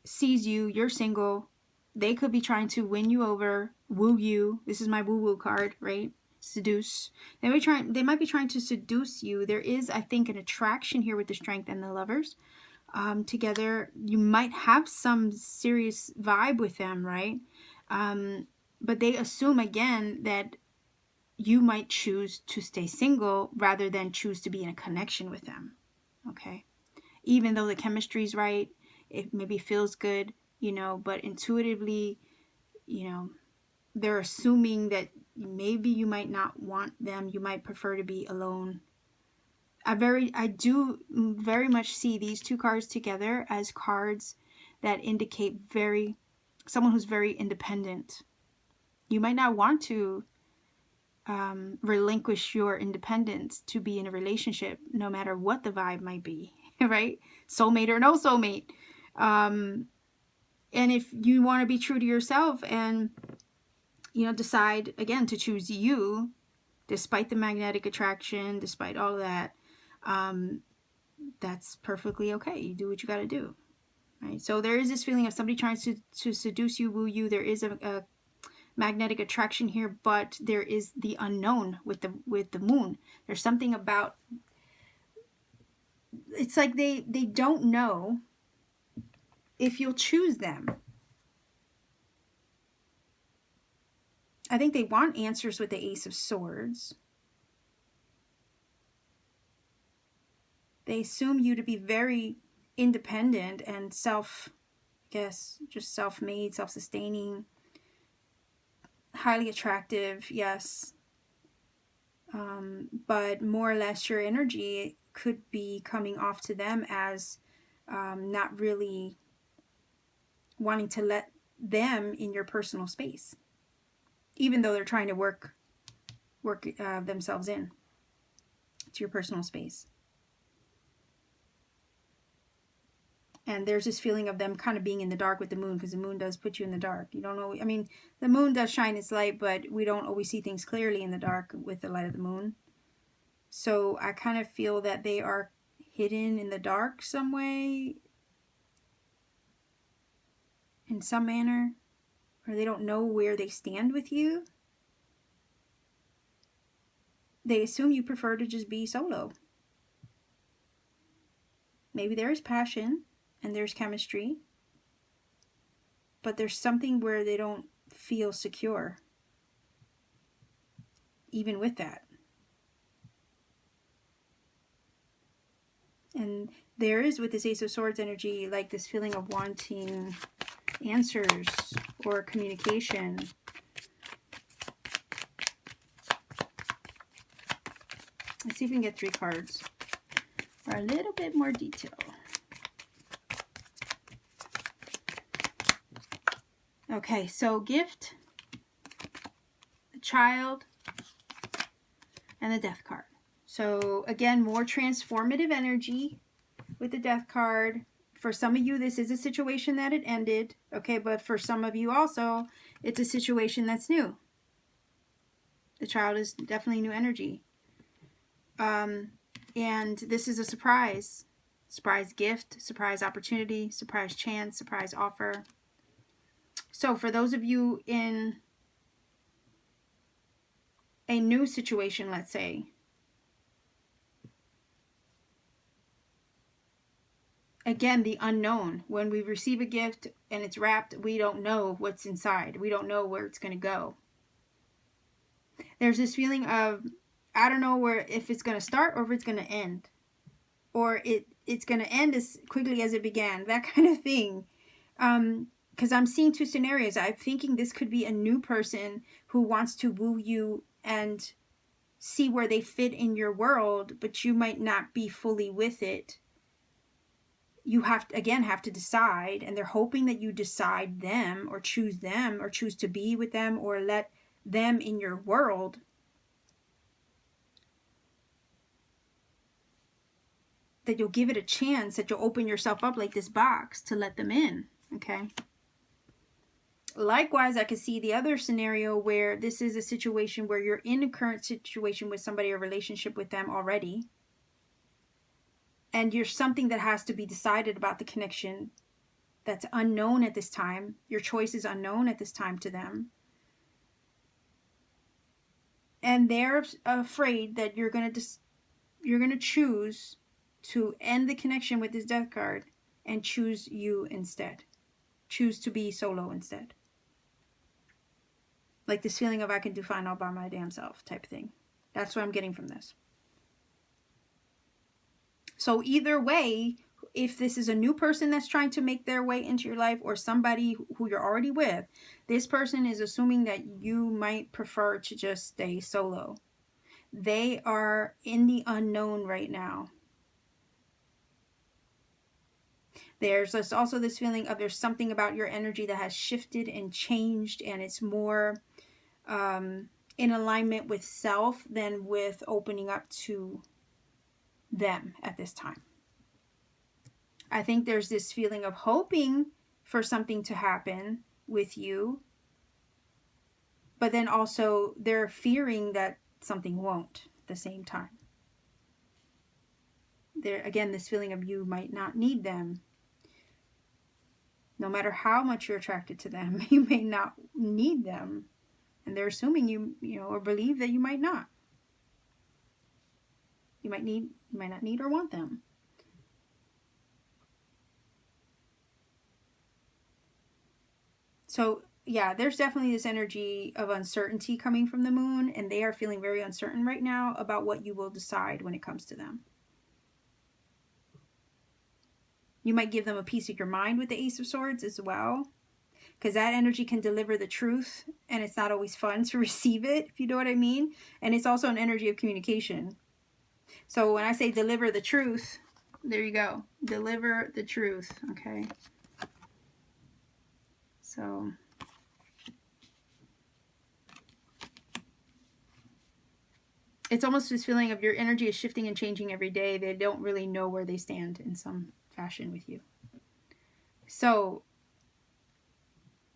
A: sees you, you're single, they could be trying to win you over, woo you. This is my woo-woo card, right? Seduce. They might be trying to seduce you. There is, I think, an attraction here with the Strength and the Lovers. Together, you might have some serious vibe with them, right? But they assume, again, that you might choose to stay single rather than choose to be in a connection with them, okay? Even though the chemistry's right, it maybe feels good, you know, but intuitively, you know, they're assuming that maybe you might not want them. You might prefer to be alone. I do very much see these two cards together as cards that indicate someone who's very independent. You might not want to relinquish your independence to be in a relationship, no matter what the vibe might be, right? Soulmate or no soulmate. And if you want to be true to yourself and, you know, decide, again, to choose you, despite the magnetic attraction, despite all of that, that's perfectly okay. You do what you got to do, right? So there is this feeling of somebody trying to seduce you, woo you. There is a magnetic attraction here, but there is the unknown with the moon. There's something about, it's like they don't know if you'll choose them. I think they want answers with the Ace of Swords. They assume you to be very independent and just self-made, self-sustaining, highly attractive, yes. But more or less your energy could be coming off to them as not really wanting to let them in your personal space, even though they're trying to work themselves in to your personal space. And there's this feeling of them kind of being in the dark with the moon, because the moon does put you in the dark. You don't know. I mean, the moon does shine its light, but we don't always see things clearly in the dark with the light of the moon. So I kind of feel that they are hidden in the dark some way, in some manner, or they don't know where they stand with you. They assume you prefer to just be solo. Maybe there's passion and there's chemistry, but there's something where they don't feel secure, even with that. And there is, with this Ace of Swords energy, like this feeling of wanting answers or communication. Let's see if we can get 3 cards for a little bit more detail. Okay, so gift, the child, and the death card. So again, more transformative energy with the death card. For some of you, this is a situation that it ended, okay? But for some of you also, it's a situation that's new. The child is definitely new energy. And this is a surprise. Surprise gift, surprise opportunity, surprise chance, surprise offer. So for those of you in a new situation, let's say, again, the unknown. When we receive a gift and it's wrapped, we don't know what's inside. We don't know where it's going to go. There's this feeling of, I don't know where, if it's going to start or if it's going to end. Or it's going to end as quickly as it began. That kind of thing. Because I'm seeing two scenarios. I'm thinking this could be a new person who wants to woo you and see where they fit in your world, but you might not be fully with it. You have to decide, and they're hoping that you decide them or choose to be with them or let them in your world. That you'll give it a chance, that you'll open yourself up like this box to let them in, okay? Likewise, I could see the other scenario where this is a situation where you're in a current situation with somebody, a relationship with them already, and you're something that has to be decided about the connection that's unknown at this time. Your choice is unknown at this time to them. And they're afraid that you're going to choose to end the connection with this death card and choose you instead. Choose to be solo instead. Like this feeling of I can do fine all by my damn self type of thing. That's what I'm getting from this. So either way, if this is a new person that's trying to make their way into your life or somebody who you're already with, this person is assuming that you might prefer to just stay solo. They are in the unknown right now. There's also this feeling of there's something about your energy that has shifted and changed, and it's more in alignment with self than with opening up to them at this time. I think there's this feeling of hoping for something to happen with you, but then also they're fearing that something won't at the same time. There again, this feeling of you might not need them. No matter how much you're attracted to them, you may not need them. And they're assuming you know, or believe that you might not. You might not need or want them. So, yeah, there's definitely this energy of uncertainty coming from the moon, and they are feeling very uncertain right now about what you will decide when it comes to them. You might give them a piece of your mind with the Ace of Swords as well, because that energy can deliver the truth, and it's not always fun to receive it, if you know what I mean. And it's also an energy of communication. So when I say deliver the truth, there you go. Deliver the truth, okay? So it's almost this feeling of your energy is shifting and changing every day. They don't really know where they stand in some fashion with you. So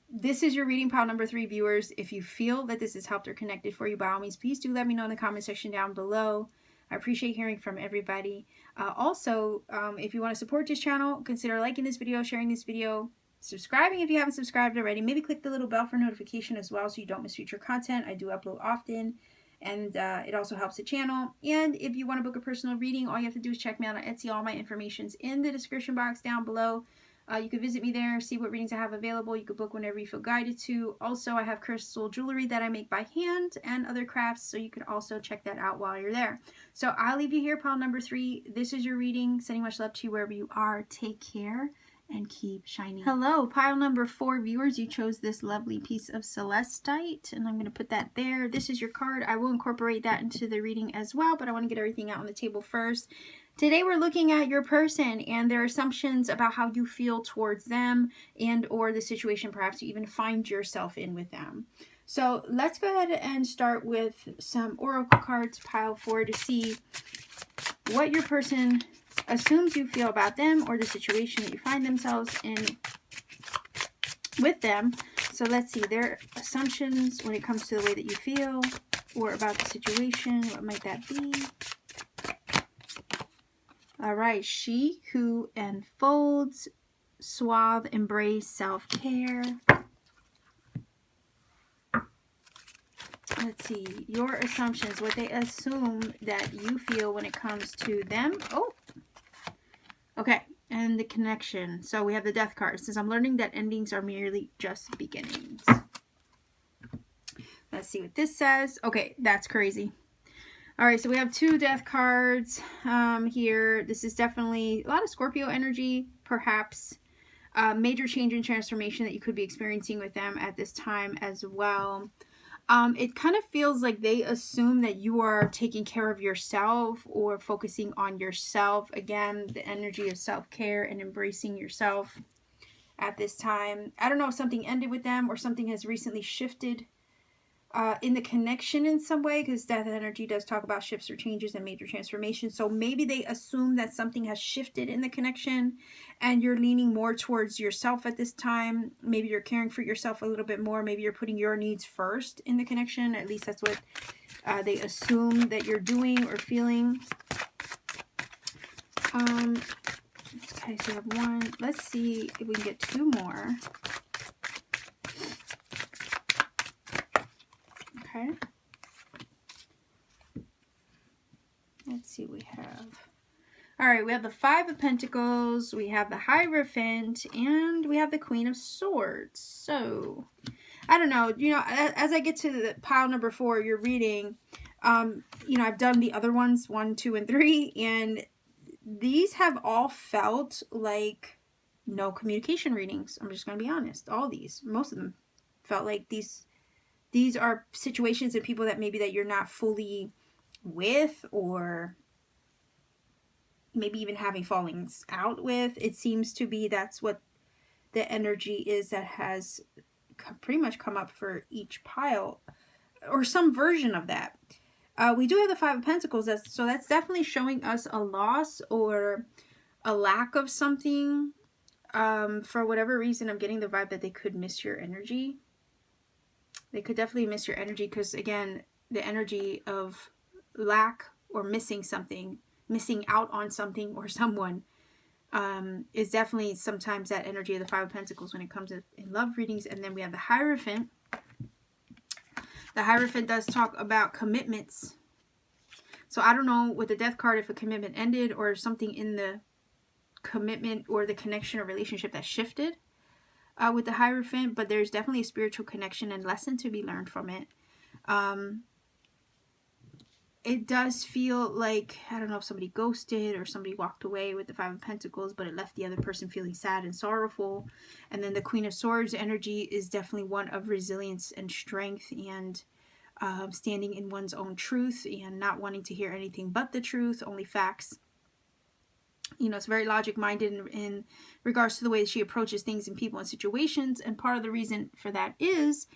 A: this is your reading pile number 3, viewers. If you feel that this has helped or connected for you, by all means, please do let me know in the comment section down below. I appreciate hearing from everybody. Also, if you want to support this channel, consider liking this video, sharing this video, subscribing if you haven't subscribed already. Maybe click the little bell for notification as well so you don't miss future content. I do upload often, and it also helps the channel. And if you want to book a personal reading, all you have to do is check me out on Etsy. All my information's in the description box down below. You can visit me there, see what readings I have available. You can book whenever you feel guided to. Also, I have crystal jewelry that I make by hand and other crafts, so you can also check that out while you're there. So I'll leave you here, pile number 3. This is your reading. Sending much love to you wherever you are. Take care and keep shining. Hello, pile number 4, viewers. You chose this lovely piece of celestite, and I'm going to put that there. This is your card. I will incorporate that into the reading as well, but I want to get everything out on the table first. Today we're looking at your person and their assumptions about how you feel towards them and or the situation perhaps you even find yourself in with them. So let's go ahead and start with some oracle cards, pile 4, to see what your person assumes you feel about them or the situation that you find themselves in with them. So let's see their assumptions when it comes to the way that you feel or about the situation. What might that be? All right, she who enfolds, suave, embrace, self-care. Let's see, your assumptions, what they assume that you feel when it comes to them. Oh, okay, and the connection. So we have the death card. It says, I'm learning that endings are merely just beginnings. Let's see what this says. Okay, that's crazy. All right, so we have 2 death cards here. This is definitely a lot of Scorpio energy, perhaps. Major change and transformation that you could be experiencing with them at this time as well. It kind of feels like they assume that you are taking care of yourself or focusing on yourself. Again, the energy of self-care and embracing yourself at this time. I don't know if something ended with them or something has recently shifted in the connection in some way, because death energy does talk about shifts or changes and major transformations. So maybe they assume that something has shifted in the connection and you're leaning more towards yourself at this time. Maybe you're caring for yourself a little bit more. Maybe you're putting your needs first in the connection. At least that's what they assume that you're doing or feeling. Okay, so we have 1. Let's see if we can get 2 more. Okay. Let's see what we have. All right, we have the 5 of Pentacles, we have the Hierophant, and we have the Queen of Swords. So, I don't know, you know, as I get to the pile number 4, you're reading, you know, I've done the other ones, 1, 2, and 3, and these have all felt like no communication readings. I'm just going to be honest. All these, most of them felt like these are situations and people that maybe that you're not fully with, or maybe even having fallings out with. It seems to be that's what the energy is that has pretty much come up for each pile, or some version of that. We do have the 5 of Pentacles, so that's definitely showing us a loss or a lack of something. For whatever reason, I'm getting the vibe that they could miss your energy. They could definitely miss your energy, because again, the energy of lack or missing something, missing out on something or someone, is definitely sometimes that energy of the 5 of Pentacles when it comes to in love readings. And then we have the Hierophant. The Hierophant does talk about commitments. So I don't know with the Death card if a commitment ended or something in the commitment or the connection or relationship that shifted with the Hierophant, but there's definitely a spiritual connection and lesson to be learned from it. It does feel like, I don't know if somebody ghosted or somebody walked away with the 5 of Pentacles, but it left the other person feeling sad and sorrowful. And then the Queen of Swords energy is definitely one of resilience and strength and standing in one's own truth and not wanting to hear anything but the truth, only facts. You know, it's very logic-minded in regards to the way she approaches things and people and situations. And part of the reason for that is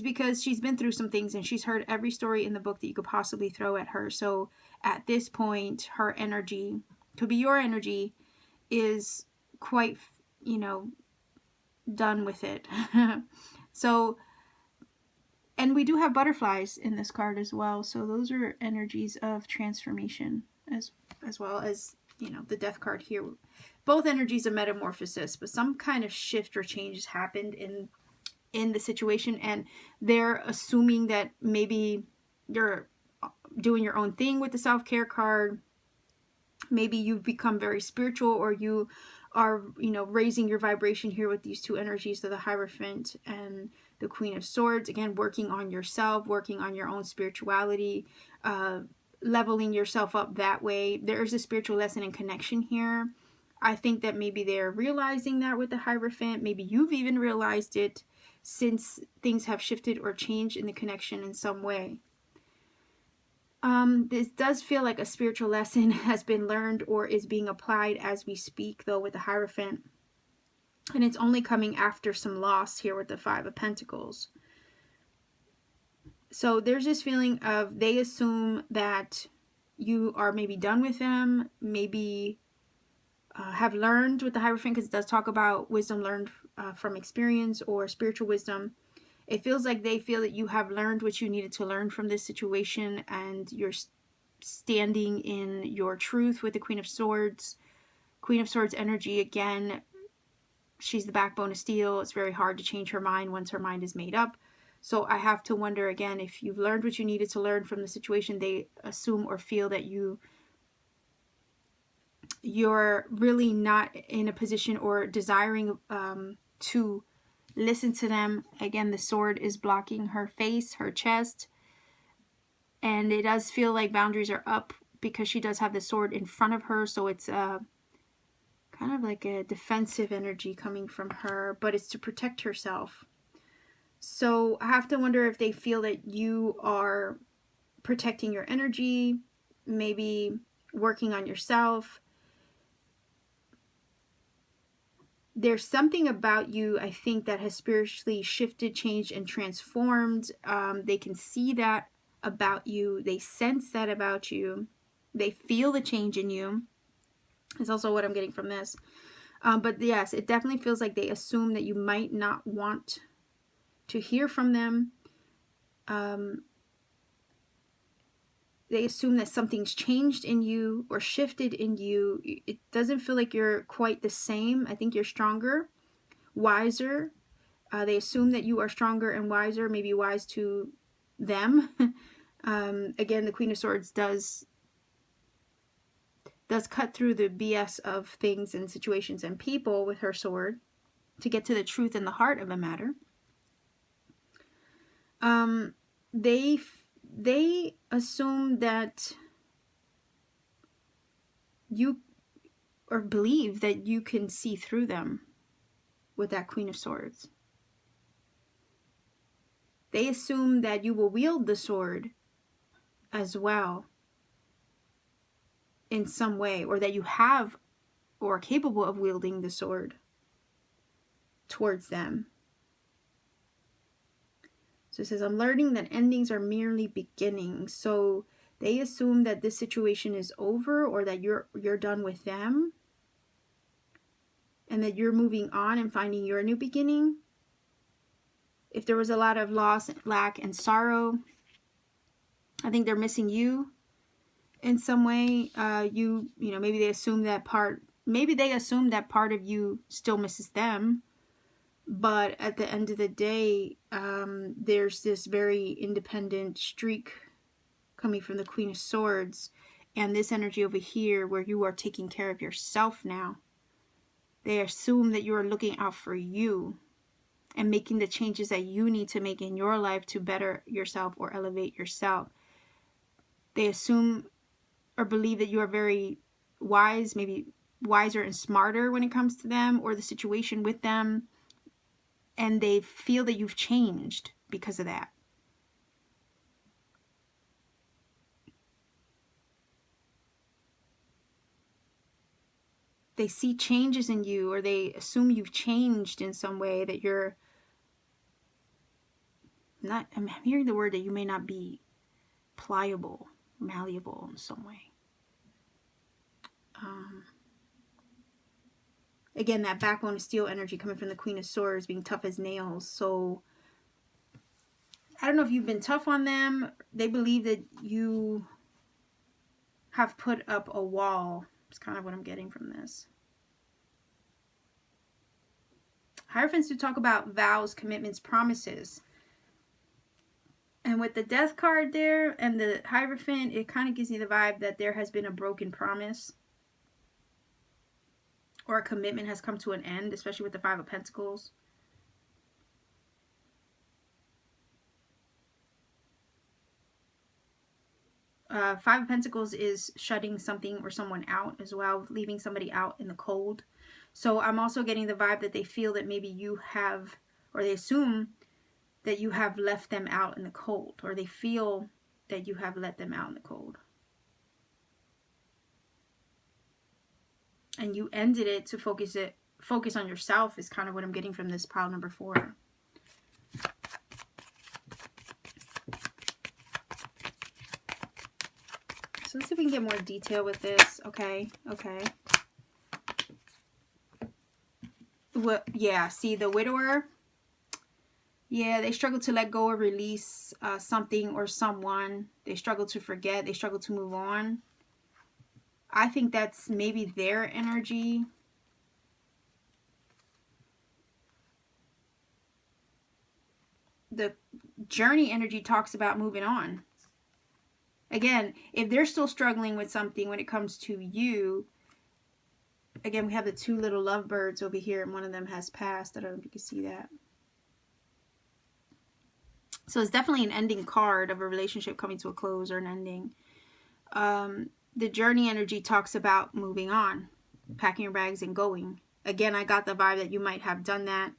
A: because she's been through some things and she's heard every story in the book that you could possibly throw at her. So at this point, her energy, could be your energy, is quite, you know, done with it. So, and we do have butterflies in this card as well. So those are energies of transformation as well as, you know, the Death card here. Both energies of metamorphosis, but some kind of shift or change has happened in the situation, and they're assuming that maybe you're doing your own thing with the self-care card. Maybe you've become very spiritual, or you are, you know, raising your vibration here with these 2 energies of the Hierophant and the Queen of Swords. Again, working on yourself, working on your own spirituality, leveling yourself up that way. There is a spiritual lesson and connection here. I think that maybe they're realizing that with the Hierophant. Maybe you've even realized it since things have shifted or changed in the connection in some way. This does feel like a spiritual lesson has been learned or is being applied as we speak, though, with the Hierophant. And it's only coming after some loss here with the 5 of Pentacles. So there's this feeling of they assume that you are maybe done with them, maybe have learned with the Hierophant, because it does talk about wisdom learned from experience or spiritual wisdom. It feels like they feel that you have learned what you needed to learn from this situation, and you're standing in your truth with the Queen of Swords. Queen of Swords energy, again, she's the backbone of steel. It's very hard to change her mind once her mind is made up. So I have to wonder again, if you've learned what you needed to learn from the situation, they assume or feel that you're really not in a position or desiring to listen to them. Again, the sword is blocking her face, her chest. And it does feel like boundaries are up because she does have the sword in front of her. So it's kind of like a defensive energy coming from her, but it's to protect herself. So I have to wonder if they feel that you are protecting your energy, maybe working on yourself. There's something about you, I think, that has spiritually shifted, changed, and transformed. They can see that about you. They sense that about you. They feel the change in you. Is also what I'm getting from this. But yes, it definitely feels like they assume that you might not want to hear from them. They assume that something's changed in you or shifted in you. It doesn't feel like you're quite the same. I think you're stronger, wiser. They assume that you are stronger and wiser, maybe wise to them. Again, the Queen of Swords does cut through the BS of things and situations and people with her sword to get to the truth and the heart of a matter. They assume that you, or believe that you can see through them with that Queen of Swords. They assume that you will wield the sword as well in some way, or that you have or are capable of wielding the sword towards them. So it says, I'm learning that endings are merely beginnings. So they assume that this situation is over, or that you're done with them, and that you're moving on and finding your new beginning. If there was a lot of loss, lack, and sorrow, I think they're missing you in some way. You know, maybe they assume that part. Maybe they assume that part of you still misses them. But at the end of the day, there's this very independent streak coming from the Queen of Swords, and this energy over here where you are taking care of yourself now. They assume that you are looking out for you and making the changes that you need to make in your life to better yourself or elevate yourself. They assume or believe that you are very wise, maybe wiser and smarter when it comes to them or the situation with them. And they feel that you've changed because of that. They see changes in you, or they assume you've changed in some way, that you're not, I'm hearing the word that you may not be pliable, malleable in some way. Again, that backbone of steel energy coming from the Queen of Swords, being tough as nails. So I don't know if you've been tough on them. They believe that you have put up a wall. It's kind of what I'm getting from this. Hierophants do talk about vows, commitments, promises. And with the Death card there and the Hierophant, it kind of gives me the vibe that there has been a broken promise, or a commitment has come to an end, especially with the Five of Pentacles. Five of Pentacles is shutting something or someone out as well, leaving somebody out in the cold. So I'm also getting the vibe that they feel that maybe you have, or they assume that you have left them out in the cold, or they feel that you have let them out in the cold. And you ended it to focus on yourself is kind of what I'm getting from this pile number 4. So let's see if we can get more detail with this. Okay. Well, yeah, see the widower. Yeah, they struggle to let go or release something or someone. They struggle to forget. They struggle to move on. I think that's maybe their energy. The journey energy talks about moving on. Again, if they're still struggling with something when it comes to you, again, we have the 2 little lovebirds over here, and one of them has passed. I don't know if you can see that. So it's definitely an ending card of a relationship coming to a close or an ending. The journey energy talks about moving on, packing your bags and going. Again, I got the vibe that you might have done that.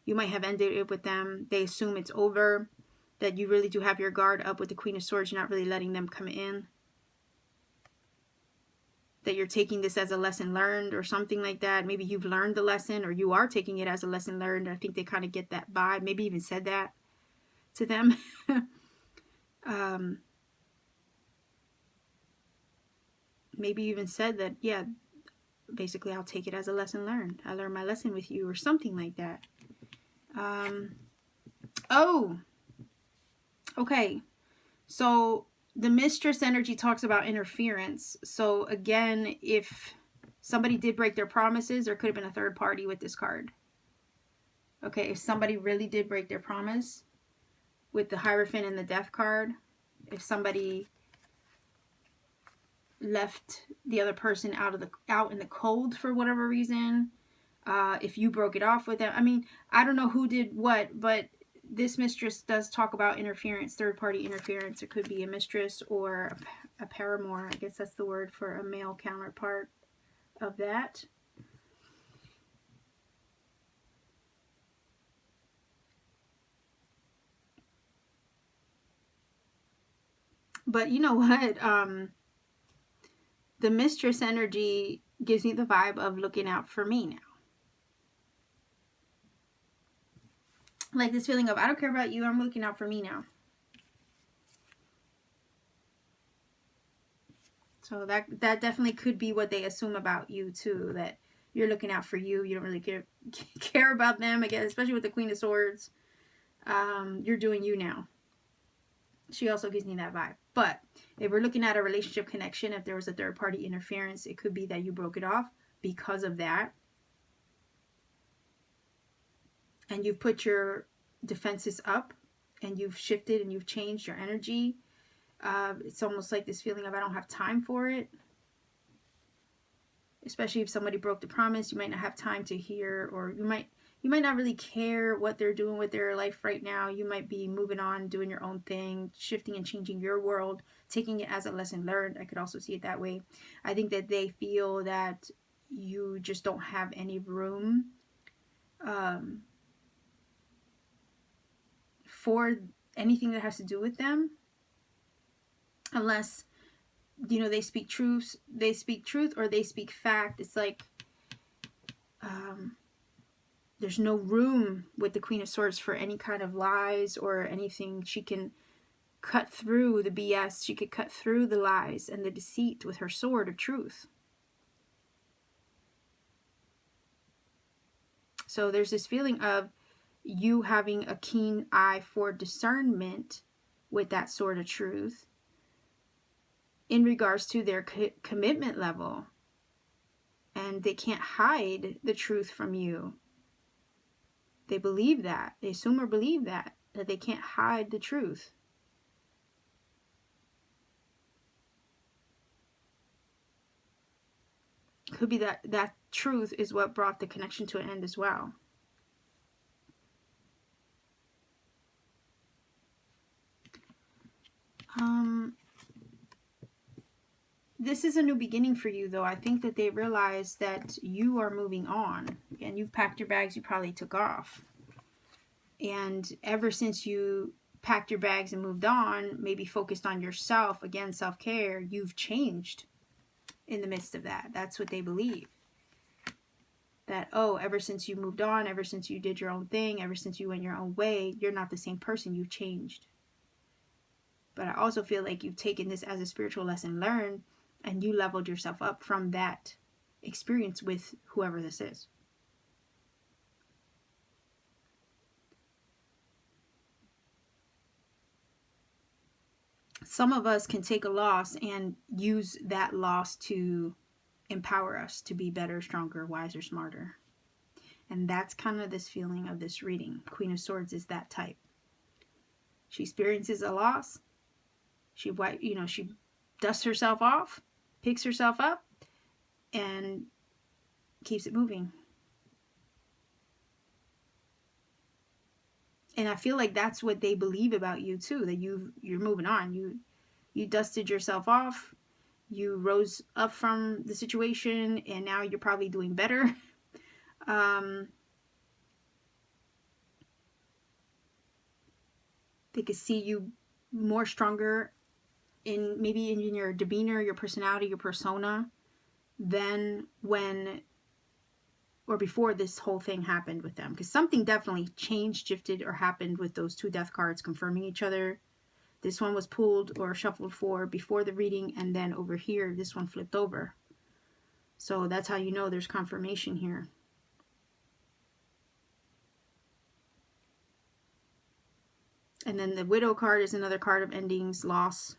A: You might have ended it with them. They assume it's over, that you really do have your guard up with the Queen of Swords. You're not really letting them come in. That you're taking this as a lesson learned or something like that. Maybe you've learned the lesson, or you are taking it as a lesson learned. I think they kind of get that vibe. Maybe even said that to them. Maybe even said that, yeah, basically I'll take it as a lesson learned. I learned my lesson with you, or something like that. Oh, okay. So the mistress energy talks about interference. So again, if somebody did break their promises, there could have been a third party with this card. Okay, if somebody really did break their promise with the Hierophant and the Death card, if somebody left the other person out in the cold for whatever reason, if you broke it off with them. I mean, I don't know who did what, but this mistress does talk about interference, third-party interference. It could be a mistress or a paramour. I guess that's the word for a male counterpart of that. But you know what? The mistress energy gives me the vibe of looking out for me now. Like this feeling of, I don't care about you, I'm looking out for me now. So that definitely could be what they assume about you too, that you're looking out for you. You don't really care about them, I guess, especially with the Queen of Swords. You're doing you now. She also gives me that vibe. But if we're looking at a relationship connection, if there was a third party interference, it could be that you broke it off because of that. And you've put your defenses up and you've shifted and you've changed your energy. It's almost like this feeling of, I don't have time for it. Especially if somebody broke the promise, you might not have time to hear, or you might not really care what they're doing with their life right now. You might be moving on, doing your own thing, shifting and changing your world, taking it as a lesson learned. I could also see it that way. I think that they feel that you just don't have any room for anything that has to do with them, unless, you know, they speak truth, or they speak fact. It's like there's no room with the Queen of Swords for any kind of lies or anything. She can cut through the BS. She could cut through the lies and the deceit with her sword of truth. So there's this feeling of you having a keen eye for discernment with that sword of truth in regards to their commitment level. And they can't hide the truth from you. They believe that. They assume or believe that they can't hide the truth. Could be that truth is what brought the connection to an end as well. This is a new beginning for you, though. I think that they realize that you are moving on. And you've packed your bags, you probably took off. And ever since you packed your bags and moved on, maybe focused on yourself, again, self-care, you've changed in the midst of that. That's what they believe. That, oh, ever since you moved on, ever since you did your own thing, ever since you went your own way, you're not the same person. You've changed. But I also feel like you've taken this as a spiritual lesson learned, and you leveled yourself up from that experience with whoever this is. Some of us can take a loss and use that loss to empower us to be better, stronger, wiser, smarter. And that's kind of this feeling of this reading. Queen of Swords is that type. She experiences a loss. She dusts herself off, picks herself up, and keeps it moving. And I feel like that's what they believe about you too, that you're moving on. You dusted yourself off. You rose up from the situation, and now you're probably doing better. They could see you more stronger in maybe in your demeanor, your personality, your persona than when or before this whole thing happened with them. Because something definitely changed, shifted, or happened with those two death cards confirming each other. This one was pulled or shuffled for before the reading, and then over here, this one flipped over. So that's how you know there's confirmation here. And then the Widow card is another card of endings, loss.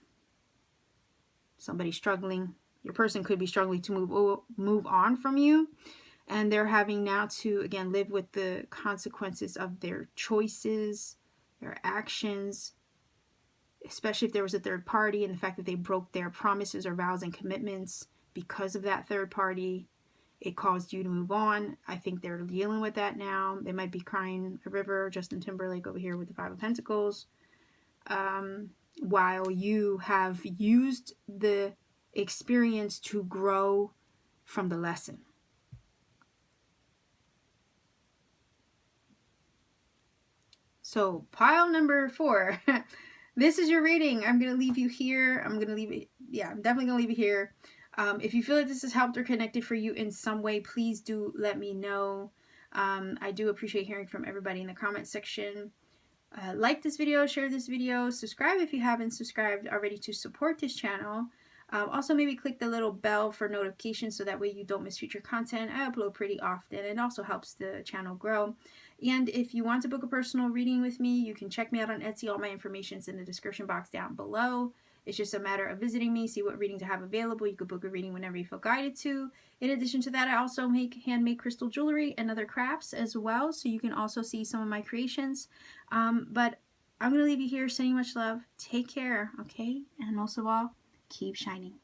A: Somebody struggling. Your person could be struggling to move on from you. And they're having now to, again, live with the consequences of their choices, their actions, especially if there was a third party, and the fact that they broke their promises or vows and commitments because of that third party. It caused you to move on. I think they're dealing with that now. They might be crying a river, Justin Timberlake over here with the Five of Pentacles. While you have used the experience to grow from the lesson. So pile number 4. This is your reading. I'm going to leave you here. I'm definitely going to leave it here. If you feel like this has helped or connected for you in some way, please do let me know. I do appreciate hearing from everybody in the comment section. Like this video, share this video, subscribe if you haven't subscribed already to support this channel. Also, maybe click the little bell for notifications so that way you don't miss future content. I upload pretty often. It also helps the channel grow. And if you want to book a personal reading with me, you can check me out on Etsy. All my information is in the description box down below. It's just a matter of visiting me, see what readings I have available. You could book a reading whenever you feel guided to. In addition to that, I also make handmade crystal jewelry and other crafts as well, so you can also see some of my creations. But I'm going to leave you here sending much love. Take care, okay? And most of all, keep shining.